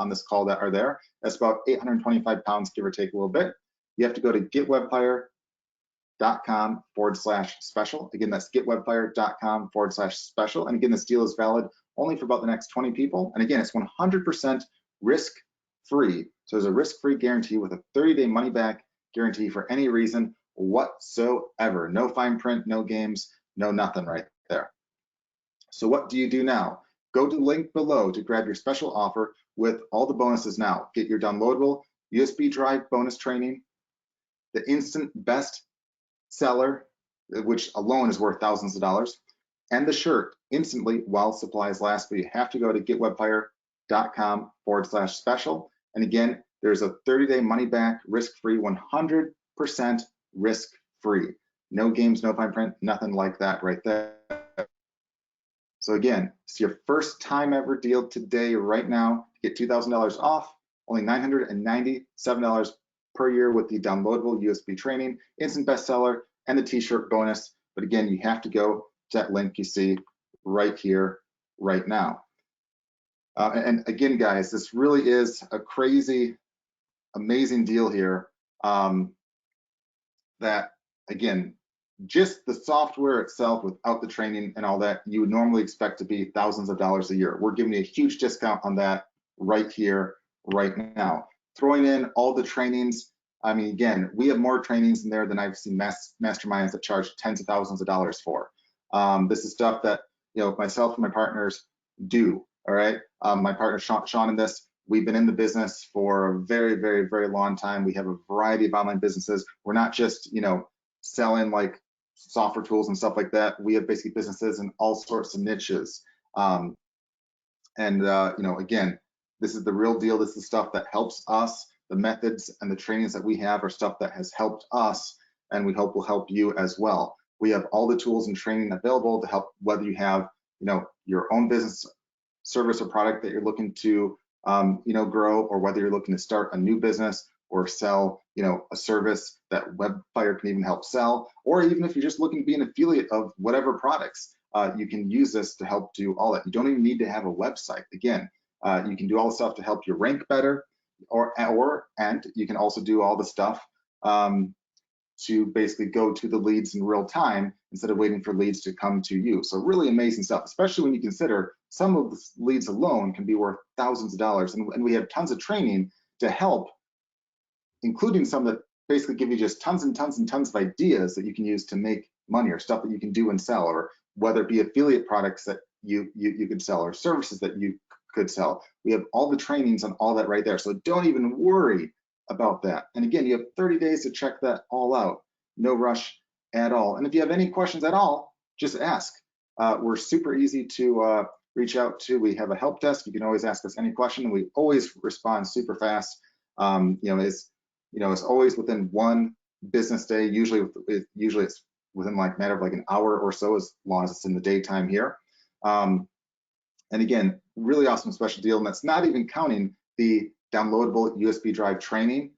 this call that are there. That's about 825 pounds, give or take a little bit. You have to go to getwebflyer.com/special. Again, that's getwebflyer.com/special. And again, this deal is valid only for about the next 20 people. And again, it's 100% risk-free. So there's a risk-free guarantee with a 30-day money-back guarantee for any reason whatsoever. No fine print, no games, no nothing right there. So what do you do now? Go to the link below to grab your special offer with all the bonuses now. Get your downloadable USB drive bonus training, the instant best seller, which alone is worth thousands of dollars, and the shirt instantly while supplies last. But you have to go to getwebflyer.com/special. And again, there's a 30-day money-back, risk-free, 100% risk-free. No games, no fine print, nothing like that right there. So again, it's your first time ever deal today, right now. Get $2,000 off, only $997 per year with the downloadable USB training, instant bestseller, and the t-shirt bonus. But again, you have to go to that link you see right here, right now. And again, guys, this really is a crazy, amazing deal here. That, again, just the software itself without the training and all that, you would normally expect to be thousands of dollars a year. We're giving you a huge discount on that right here, right now. Throwing in all the trainings, I mean, again, we have more trainings in there than I've seen masterminds that charge tens of thousands of dollars for. This is stuff that, you know, myself and my partners do, all right? My partner, Sean, in this, we've been in the business for a very, very, very long time. We have a variety of online businesses. We're not just, you know, selling like software tools and stuff like that. We have basically businesses in all sorts of niches. You know, again, this is the real deal. This is stuff that helps us. The methods and the trainings that we have are stuff that has helped us, and we hope will help you as well. We have all the tools and training available to help, whether you have, you know, your own business, service, or product that you're looking to, you know, grow, or whether you're looking to start a new business or sell, you know, a service that WebFlyer can even help sell, or even if you're just looking to be an affiliate of whatever products, you can use this to help do all that. You don't even need to have a website. Again, you can do all the stuff to help you rank better, and you can also do all the stuff to basically go to the leads in real time instead of waiting for leads to come to you. So really amazing stuff, especially when you consider some of the leads alone can be worth thousands of dollars. And we have tons of training to help, including some that basically give you just tons and tons and tons of ideas that you can use to make money, or stuff that you can do and sell, or whether it be affiliate products that you could sell, or services that you could sell. We have all the trainings on all that right there. So don't even worry about that. And again, you have 30 days to check that all out. No rush at all. And if you have any questions at all, just ask. We're super easy to reach out to. We have a help desk. You can always ask us any question, and we always respond super fast. You know, it's always within one business day. Usually it's within like a matter of like an hour or so, as long as it's in the daytime here. And again, really awesome special deal, and that's not even counting the downloadable USB drive training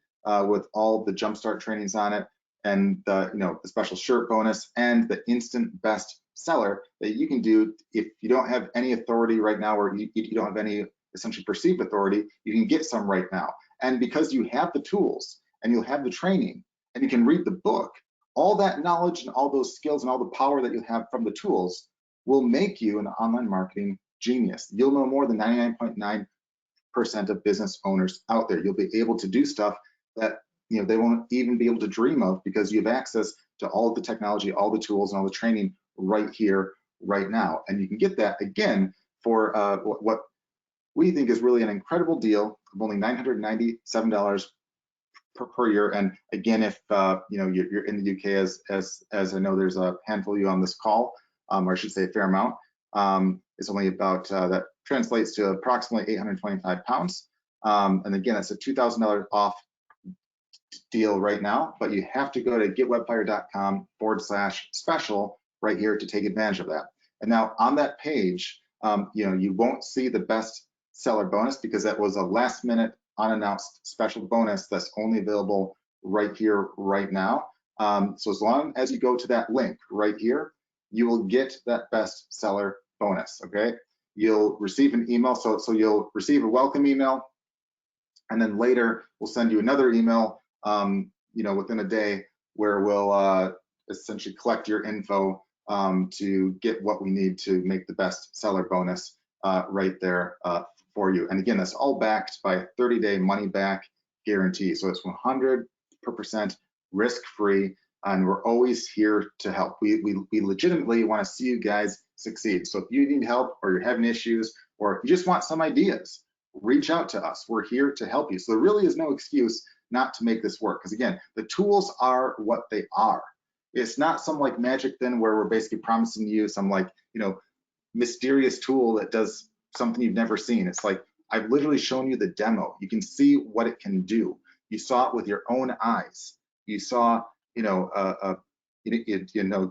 with all the jumpstart trainings on it, and the, you know, the special shirt bonus, and the instant best seller that you can do if you don't have any authority right now, or you don't have any essentially perceived authority. You can get some right now, and because you have the tools and you'll have the training and you can read the book, all that knowledge and all those skills and all the power that you have from the tools will make you an online marketing genius. You'll know more than 99.9% of business owners out there. You'll be able to do stuff that, you know, they won't even be able to dream of, because you have access to all of the technology, all the tools, and all the training right here, right now. And you can get that again for what we think is really an incredible deal of only $997 per year. And again, if you know, you're in the UK, as I know there's a handful of you on this call, or I should say a fair amount. It's only about, that translates to approximately 825 pounds. And again, it's a $2,000 off deal right now, but you have to go to getwebflyer.com/special right here to take advantage of that. And now on that page, you know, you won't see the best seller bonus, because that was a last minute unannounced special bonus that's only available right here, right now. So as long as you go to that link right here, you will get that best seller bonus, okay? you'll receive an email. So you'll receive a welcome email, and then later we'll send you another email, within a day, where we'll essentially collect your info to get what we need to make the best seller bonus right there for you. And again, that's all backed by a 30-day money back guarantee. So it's 100% risk-free, and we're always here to help. We legitimately want to see you guys succeed. So if you need help, or you're having issues, or if you just want some ideas, reach out to us. We're here to help you. So there really is no excuse not to make this work, because again, the tools are what they are. It's not some like magic thing where we're basically promising you some like, mysterious tool that does something you've never seen. It's like, I've literally shown you the demo. You can see what it can do. You saw it with your own eyes. You saw, a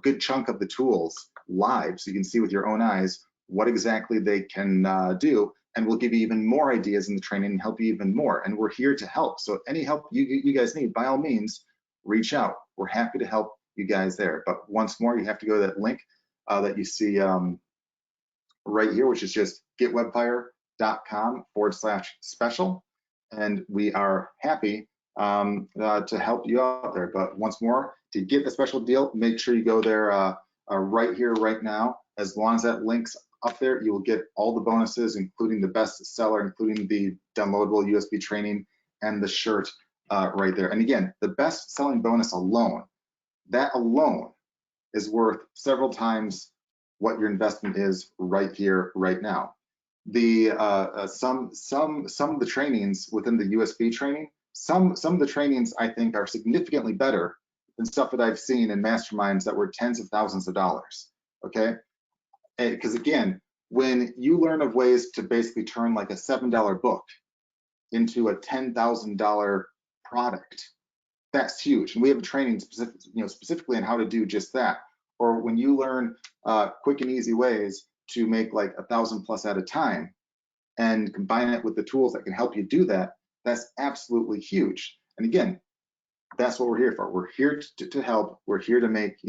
good chunk of the tools live, so you can see with your own eyes what exactly they can do. And we'll give you even more ideas in the training and help you even more. And we're here to help. So any help you guys need, by all means, reach out. We're happy to help you guys there. But once more, you have to go to that link that you see right here, which is just getwebflyer.com/special. And we are happy to help you out there. But once more, to get the special deal, make sure you go there right here, right now. As long as that link's up there, you will get all the bonuses, including the best seller, including the downloadable USB training and the shirt right there. And again, the best selling bonus alone, that alone is worth several times what your investment is right here, right now. The some of the trainings within the USB training, some of the trainings I think are significantly better than stuff that I've seen in masterminds that were tens of thousands of dollars. Okay, because again, when you learn of ways to basically turn like a $7 book into a $10,000 product, that's huge. And we have a training specifically on how to do just that. Or when you learn quick and easy ways to make like 1,000+ at a time and combine it with the tools that can help you do that, that's absolutely huge. And again, that's what we're here for. We're here to help. We're here to make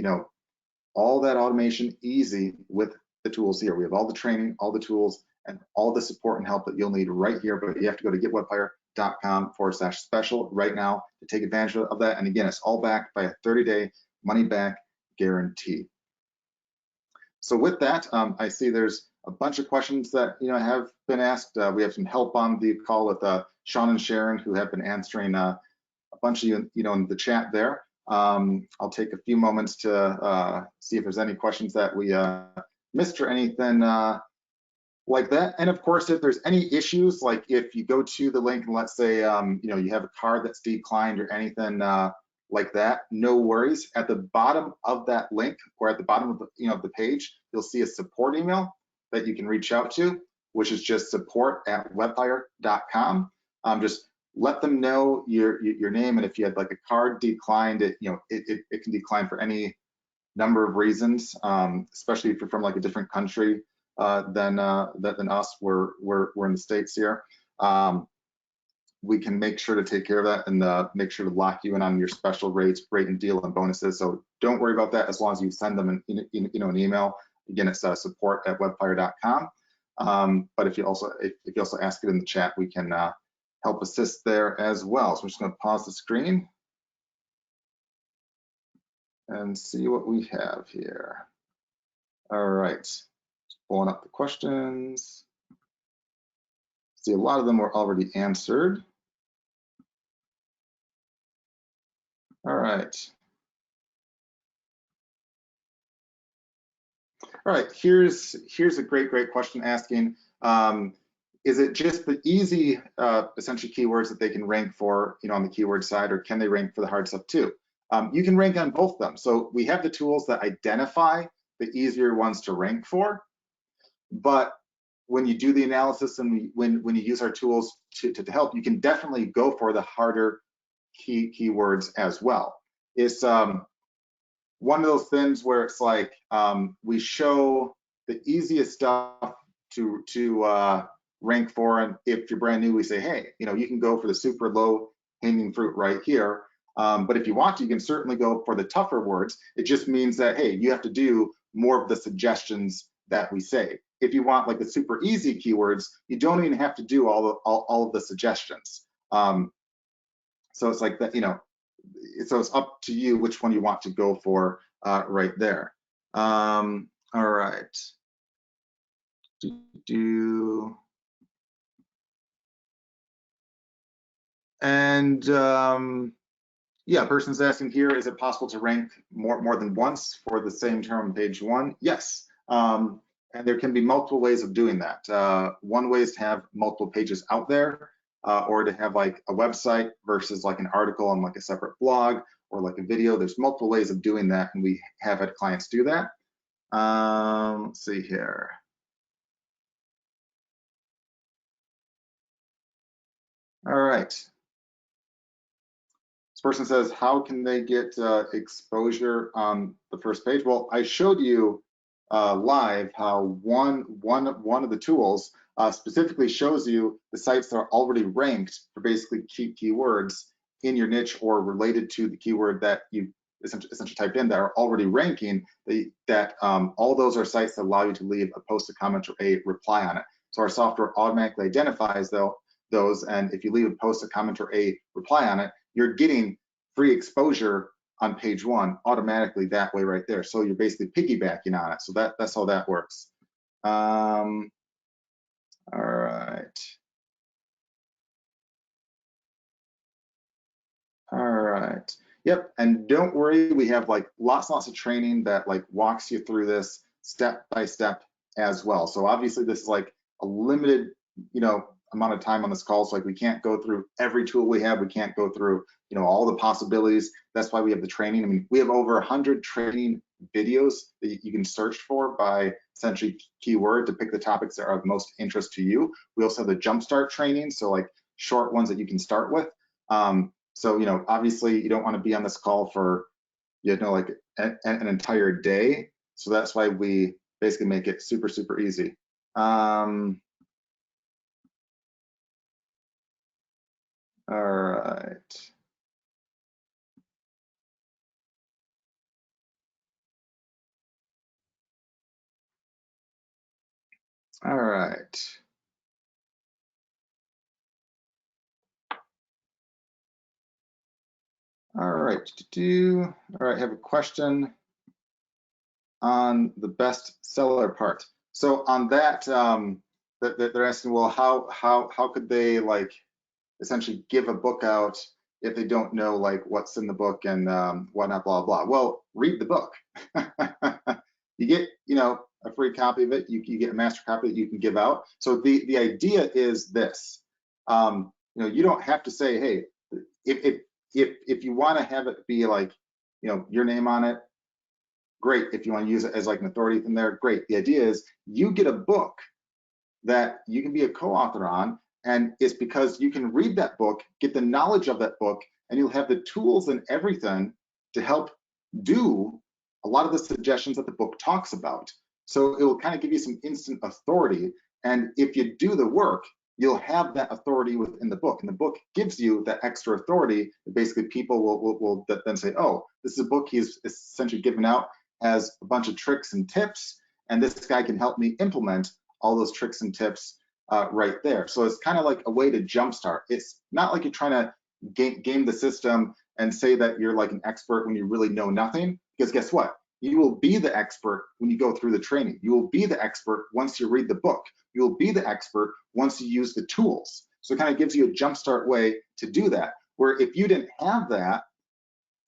all that automation easy with the tools here. We have all the training, all the tools, and all the support and help that you'll need right here. But you have to go to getwebflyer.com/special right now to take advantage of that. And again, it's all backed by a 30-day money back guarantee. So with that, I see there's a bunch of questions that have been asked. We have some help on the call with Sean and Sharon, who have been answering a bunch of you in the chat there. I'll take a few moments to see if there's any questions that we missed or anything like that. And of course, if there's any issues, like if you go to the link and let's say you have a card that's declined or anything like that, no worries. At the bottom of that link, or at the bottom of the page, you'll see a support email that you can reach out to, which is just support@webflyer.com. Just let them know your name, and if you had like a card declined, it can decline for any number of reasons, especially if you're from like a different country than us. We're in the States here. We can make sure to take care of that and make sure to lock you in on your special rate and deal and bonuses. So don't worry about that as long as you send them an email. Again, it's support@webflyer.com. But if you also ask it in the chat, we can help assist there as well. So I'm just going to pause the screen and see what we have here. All right, just pulling up the questions. See, a lot of them were already answered. All right. All right, here's a great question asking, is it just the easy, essentially keywords that they can rank for, on the keyword side, or can they rank for the hard stuff too? You can rank on both of them. So we have the tools that identify the easier ones to rank for, but when you do the analysis and when you use our tools to help, you can definitely go for the harder keywords as well. It's one of those things where it's like we show the easiest stuff to rank for, and if you're brand new, we say, hey, you can go for the super low hanging fruit right here. But if you want to, you can certainly go for the tougher words. It just means that, hey, you have to do more of the suggestions that we say. if you want like the super easy keywords, you don't even have to do all of the suggestions. So it's like that, you know, so it's up to you which one you want to go for right there. All right. And yeah, person's asking here, is it possible to rank more than once for the same term on page one? Yes. And there can be multiple ways of doing that. One way is to have multiple pages out there, or to have like a website versus like an article on like a separate blog or like a video. There's multiple ways of doing that, and we have had clients do that. Let's see here. All right. This person says, how can they get exposure on the first page? Well, I showed you live how one of the tools specifically shows you the sites that are already ranked for basically keywords in your niche or related to the keyword that you essentially typed in that are already ranking. All those are sites that allow you to leave a post, a comment, or a reply on it. So our software automatically identifies those, and if you leave a post, a comment, or a reply on it, you're getting free exposure on page one automatically that way right there. So you're basically piggybacking on it. So that's how that works. All right. All right. Yep. And don't worry, we have like lots of training that like walks you through this step by step as well. So obviously this is like a limited, you know, amount of time on this call. So like we can't go through every tool we have. We can't go through, you know, all the possibilities. That's why we have the training. I mean, we have over 100 training videos that you can search for by essentially keyword to pick the topics that are of most interest to you. We also have the jumpstart training, so like short ones that you can start with. So, you know, obviously you don't want to be on this call for, you know, like an entire day. So that's why we basically make it super, super easy. All right. All right. All right. All right. I have a question on the best seller part. So on that, they're asking, well, how could they like essentially give a book out if they don't know like what's in the book and whatnot, blah, blah. Well, read the book. You get, you know, a free copy of it. You get a master copy that you can give out. So the idea is this. You know, you don't have to say, hey, if you want to have it be like, you know, your name on it, great. If you want to use it as like an authority in there, great. The idea is you get a book that you can be a co-author on, and it's because you can read that book, get the knowledge of that book, and you'll have the tools and everything to help do a lot of the suggestions that the book talks about. So it will kind of give you some instant authority. And if you do the work, you'll have that authority within the book. And the book gives you that extra authority that basically people will then say, oh, this is a book he's essentially given out, has a bunch of tricks and tips, and this guy can help me implement all those tricks and tips right there. So it's kind of like a way to jumpstart. It's not like you're trying to game the system and say that you're like an expert when you really know nothing, because guess what? You will be the expert when you go through the training. You will be the expert once you read the book. You will be the expert once you use the tools. So it kind of gives you a jumpstart way to do that, where if you didn't have that,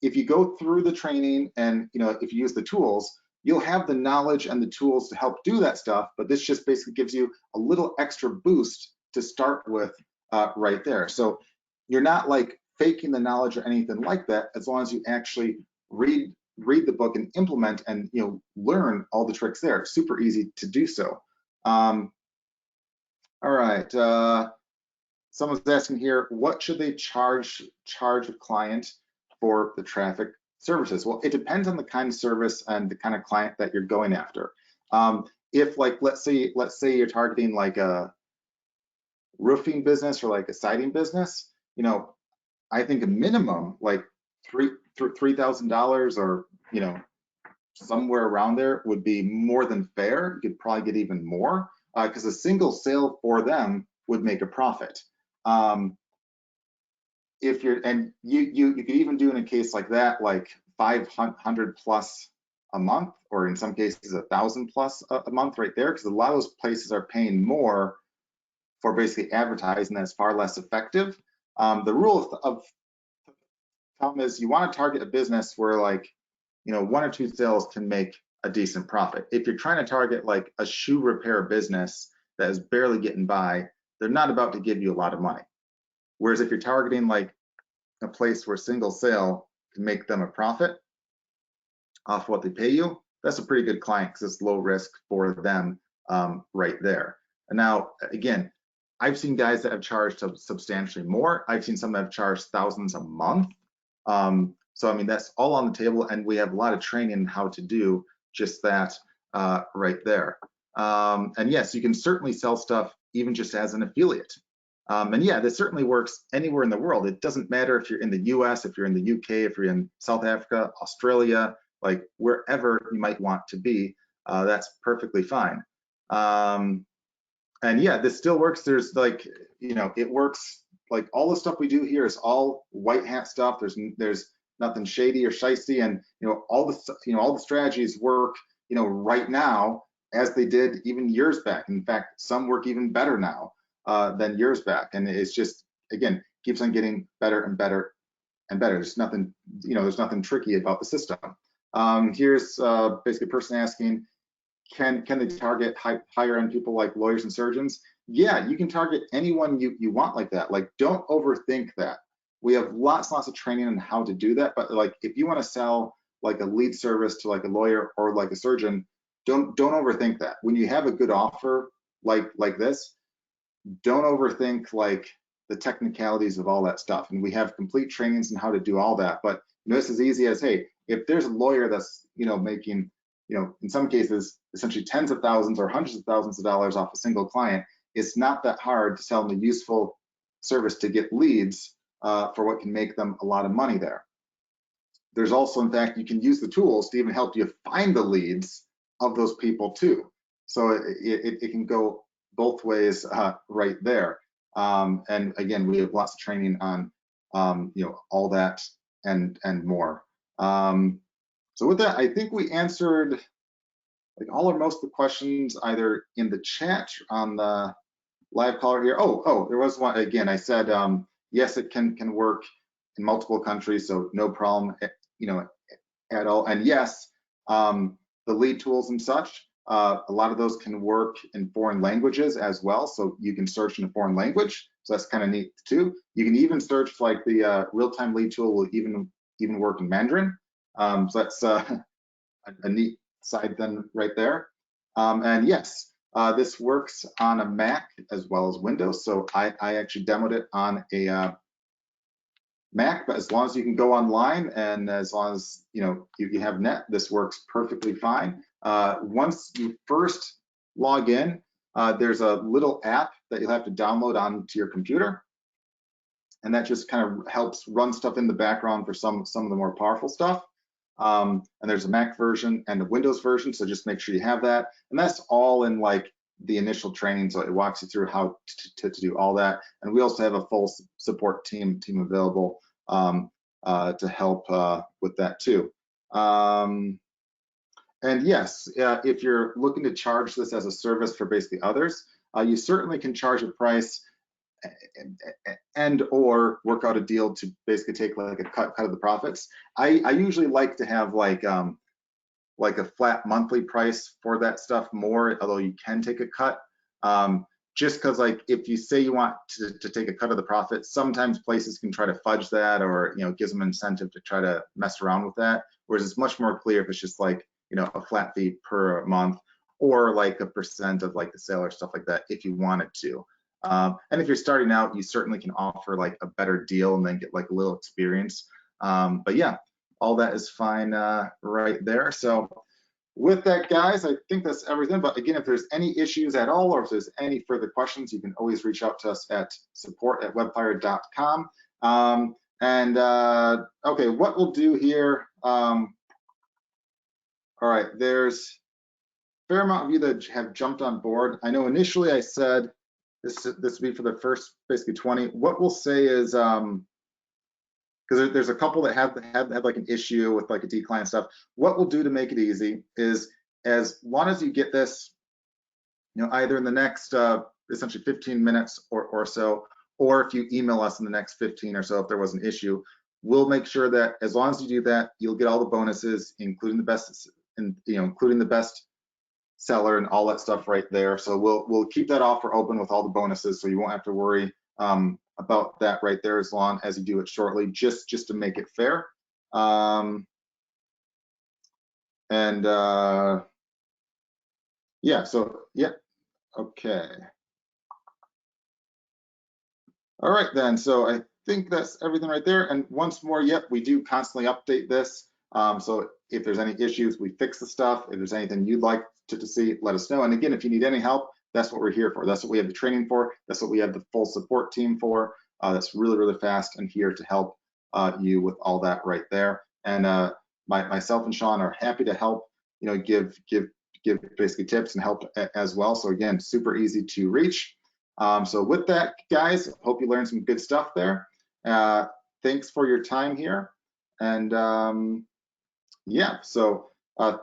if you go through the training and, you know, if you use the tools, you'll have the knowledge and the tools to help do that stuff, but this just basically gives you a little extra boost to start with right there. So you're not like faking the knowledge or anything like that, as long as you actually read the book and implement and, you know, learn all the tricks there. It's super easy to do so. All right. Someone's asking here, what should they charge a client for the traffic services? Well, it depends on the kind of service and the kind of client that you're going after. If like, let's say you're targeting like a roofing business or like a siding business, you know, I think a minimum like $3,000 or, you know, somewhere around there would be more than fair. You could probably get even more because a single sale for them would make a profit. If you're, and you could even do in a case like that, like 500 plus a month, or in some cases 1,000 plus a month right there, because a lot of those places are paying more for basically advertising that's far less effective. The rule of thumb is you want to target a business where, like, 1 or 2 sales can make a decent profit. If you're trying to target like a shoe repair business that is barely getting by, they're not about to give you a lot of money. Whereas if you're targeting like a place where a single sale can make them a profit off what they pay you, that's a pretty good client because it's low risk for them right there. And now, again, I've seen guys that have charged substantially more. I've seen some that have charged thousands a month. So, I mean, that's all on the table, and we have a lot of training on how to do just that right there. And yes, you can certainly sell stuff even just as an affiliate. And yeah, this certainly works anywhere in the world. It doesn't matter if you're in the US, if you're in the UK, if you're in South Africa, Australia, like wherever you might want to be, that's perfectly fine. And yeah, this still works. There's like, it works. Like all the stuff we do here is all white hat stuff. There's nothing shady or shysty, and all the strategies work right now as they did even years back. In fact, some work even better now than years back, and it's just, again, keeps on getting better and better and better. There's nothing, there's nothing tricky about the system. Here's basically a person asking, can they target higher end people like lawyers and surgeons? Yeah, you can target anyone you want like that. Like, don't overthink that. We have lots of training on how to do that, but like if you want to sell like a lead service to like a lawyer or like a surgeon, don't overthink that. When you have a good offer like this, don't overthink like the technicalities of all that stuff. And we have complete trainings on how to do all that. But it's as easy as, hey, if there's a lawyer that's making in some cases essentially tens of thousands or hundreds of thousands of dollars off a single client, it's not that hard to sell them a useful service to get leads for what can make them a lot of money there. There's also, in fact, you can use the tools to even help you find the leads of those people too. So it can go both ways right there. And again, we have lots of training on all that and more. So with that, I think we answered like all or most of the questions either in the chat on the live caller here. Oh, there was one again. I said yes, it can work in multiple countries, so no problem, at all. And yes, the lead tools and such, a lot of those can work in foreign languages as well. So you can search in a foreign language. So that's kind of neat too. You can even search, like the real-time lead tool will even work in Mandarin. So that's a neat side then right there. And yes, this works on a Mac as well as Windows. So I actually demoed it on a Mac, but as long as you can go online and as long as you have net, this works perfectly fine. Once you first log in, there's a little app that you'll have to download onto your computer, and that just kind of helps run stuff in the background for some of the more powerful stuff. And there's a Mac version and a Windows version, so just make sure you have that. And that's all in like the initial training, so it walks you through how to do all that. And we also have a full support team available to help with that too. And yes, if you're looking to charge this as a service for basically others, you certainly can charge a price and or work out a deal to basically take like a cut of the profits. I usually like to have like a flat monthly price for that stuff more, although you can take a cut. Just because like if you say you want to take a cut of the profit, sometimes places can try to fudge that, or it gives them incentive to try to mess around with that. Whereas it's much more clear if it's just like a flat fee per month, or like a percent of like the sale or stuff like that if you wanted to. And if you're starting out, you certainly can offer like a better deal and then get like a little experience. But yeah, all that is fine right there. So with that, guys, I think that's everything. But again, if there's any issues at all, or if there's any further questions, you can always reach out to us at support@webflyer.com. Okay, what we'll do here, All right, there's a fair amount of you that have jumped on board. I know initially I said this would be for the first basically 20. What we'll say is, because there's a couple that have had like an issue with like a decline stuff. What we'll do to make it easy is, as long as you get this, either in the next essentially 15 minutes or so, or if you email us in the next 15 or so if there was an issue, we'll make sure that as long as you do that, you'll get all the bonuses, including the best, and including the best seller and all that stuff right there. So we'll keep that offer open with all the bonuses, so you won't have to worry about that right there, as long as you do it shortly, just to make it fair. Yeah, so yeah, okay. All right then, so I think that's everything right there. And once more, yep, we do constantly update this. So if there's any issues, we fix the stuff. If there's anything you'd like to see, let us know. And again, if you need any help, that's what we're here for. That's what we have the training for. That's what we have the full support team for. That's really, really fast and here to help you with all that right there. And myself and Sean are happy to help, give basically tips and help as well. So again, super easy to reach. So with that, guys, hope you learned some good stuff there. Thanks for your time here. And yeah, so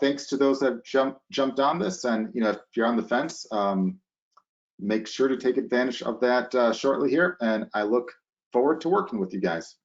thanks to those that jumped on this. And if you're on the fence, make sure to take advantage of that shortly here. And I look forward to working with you guys.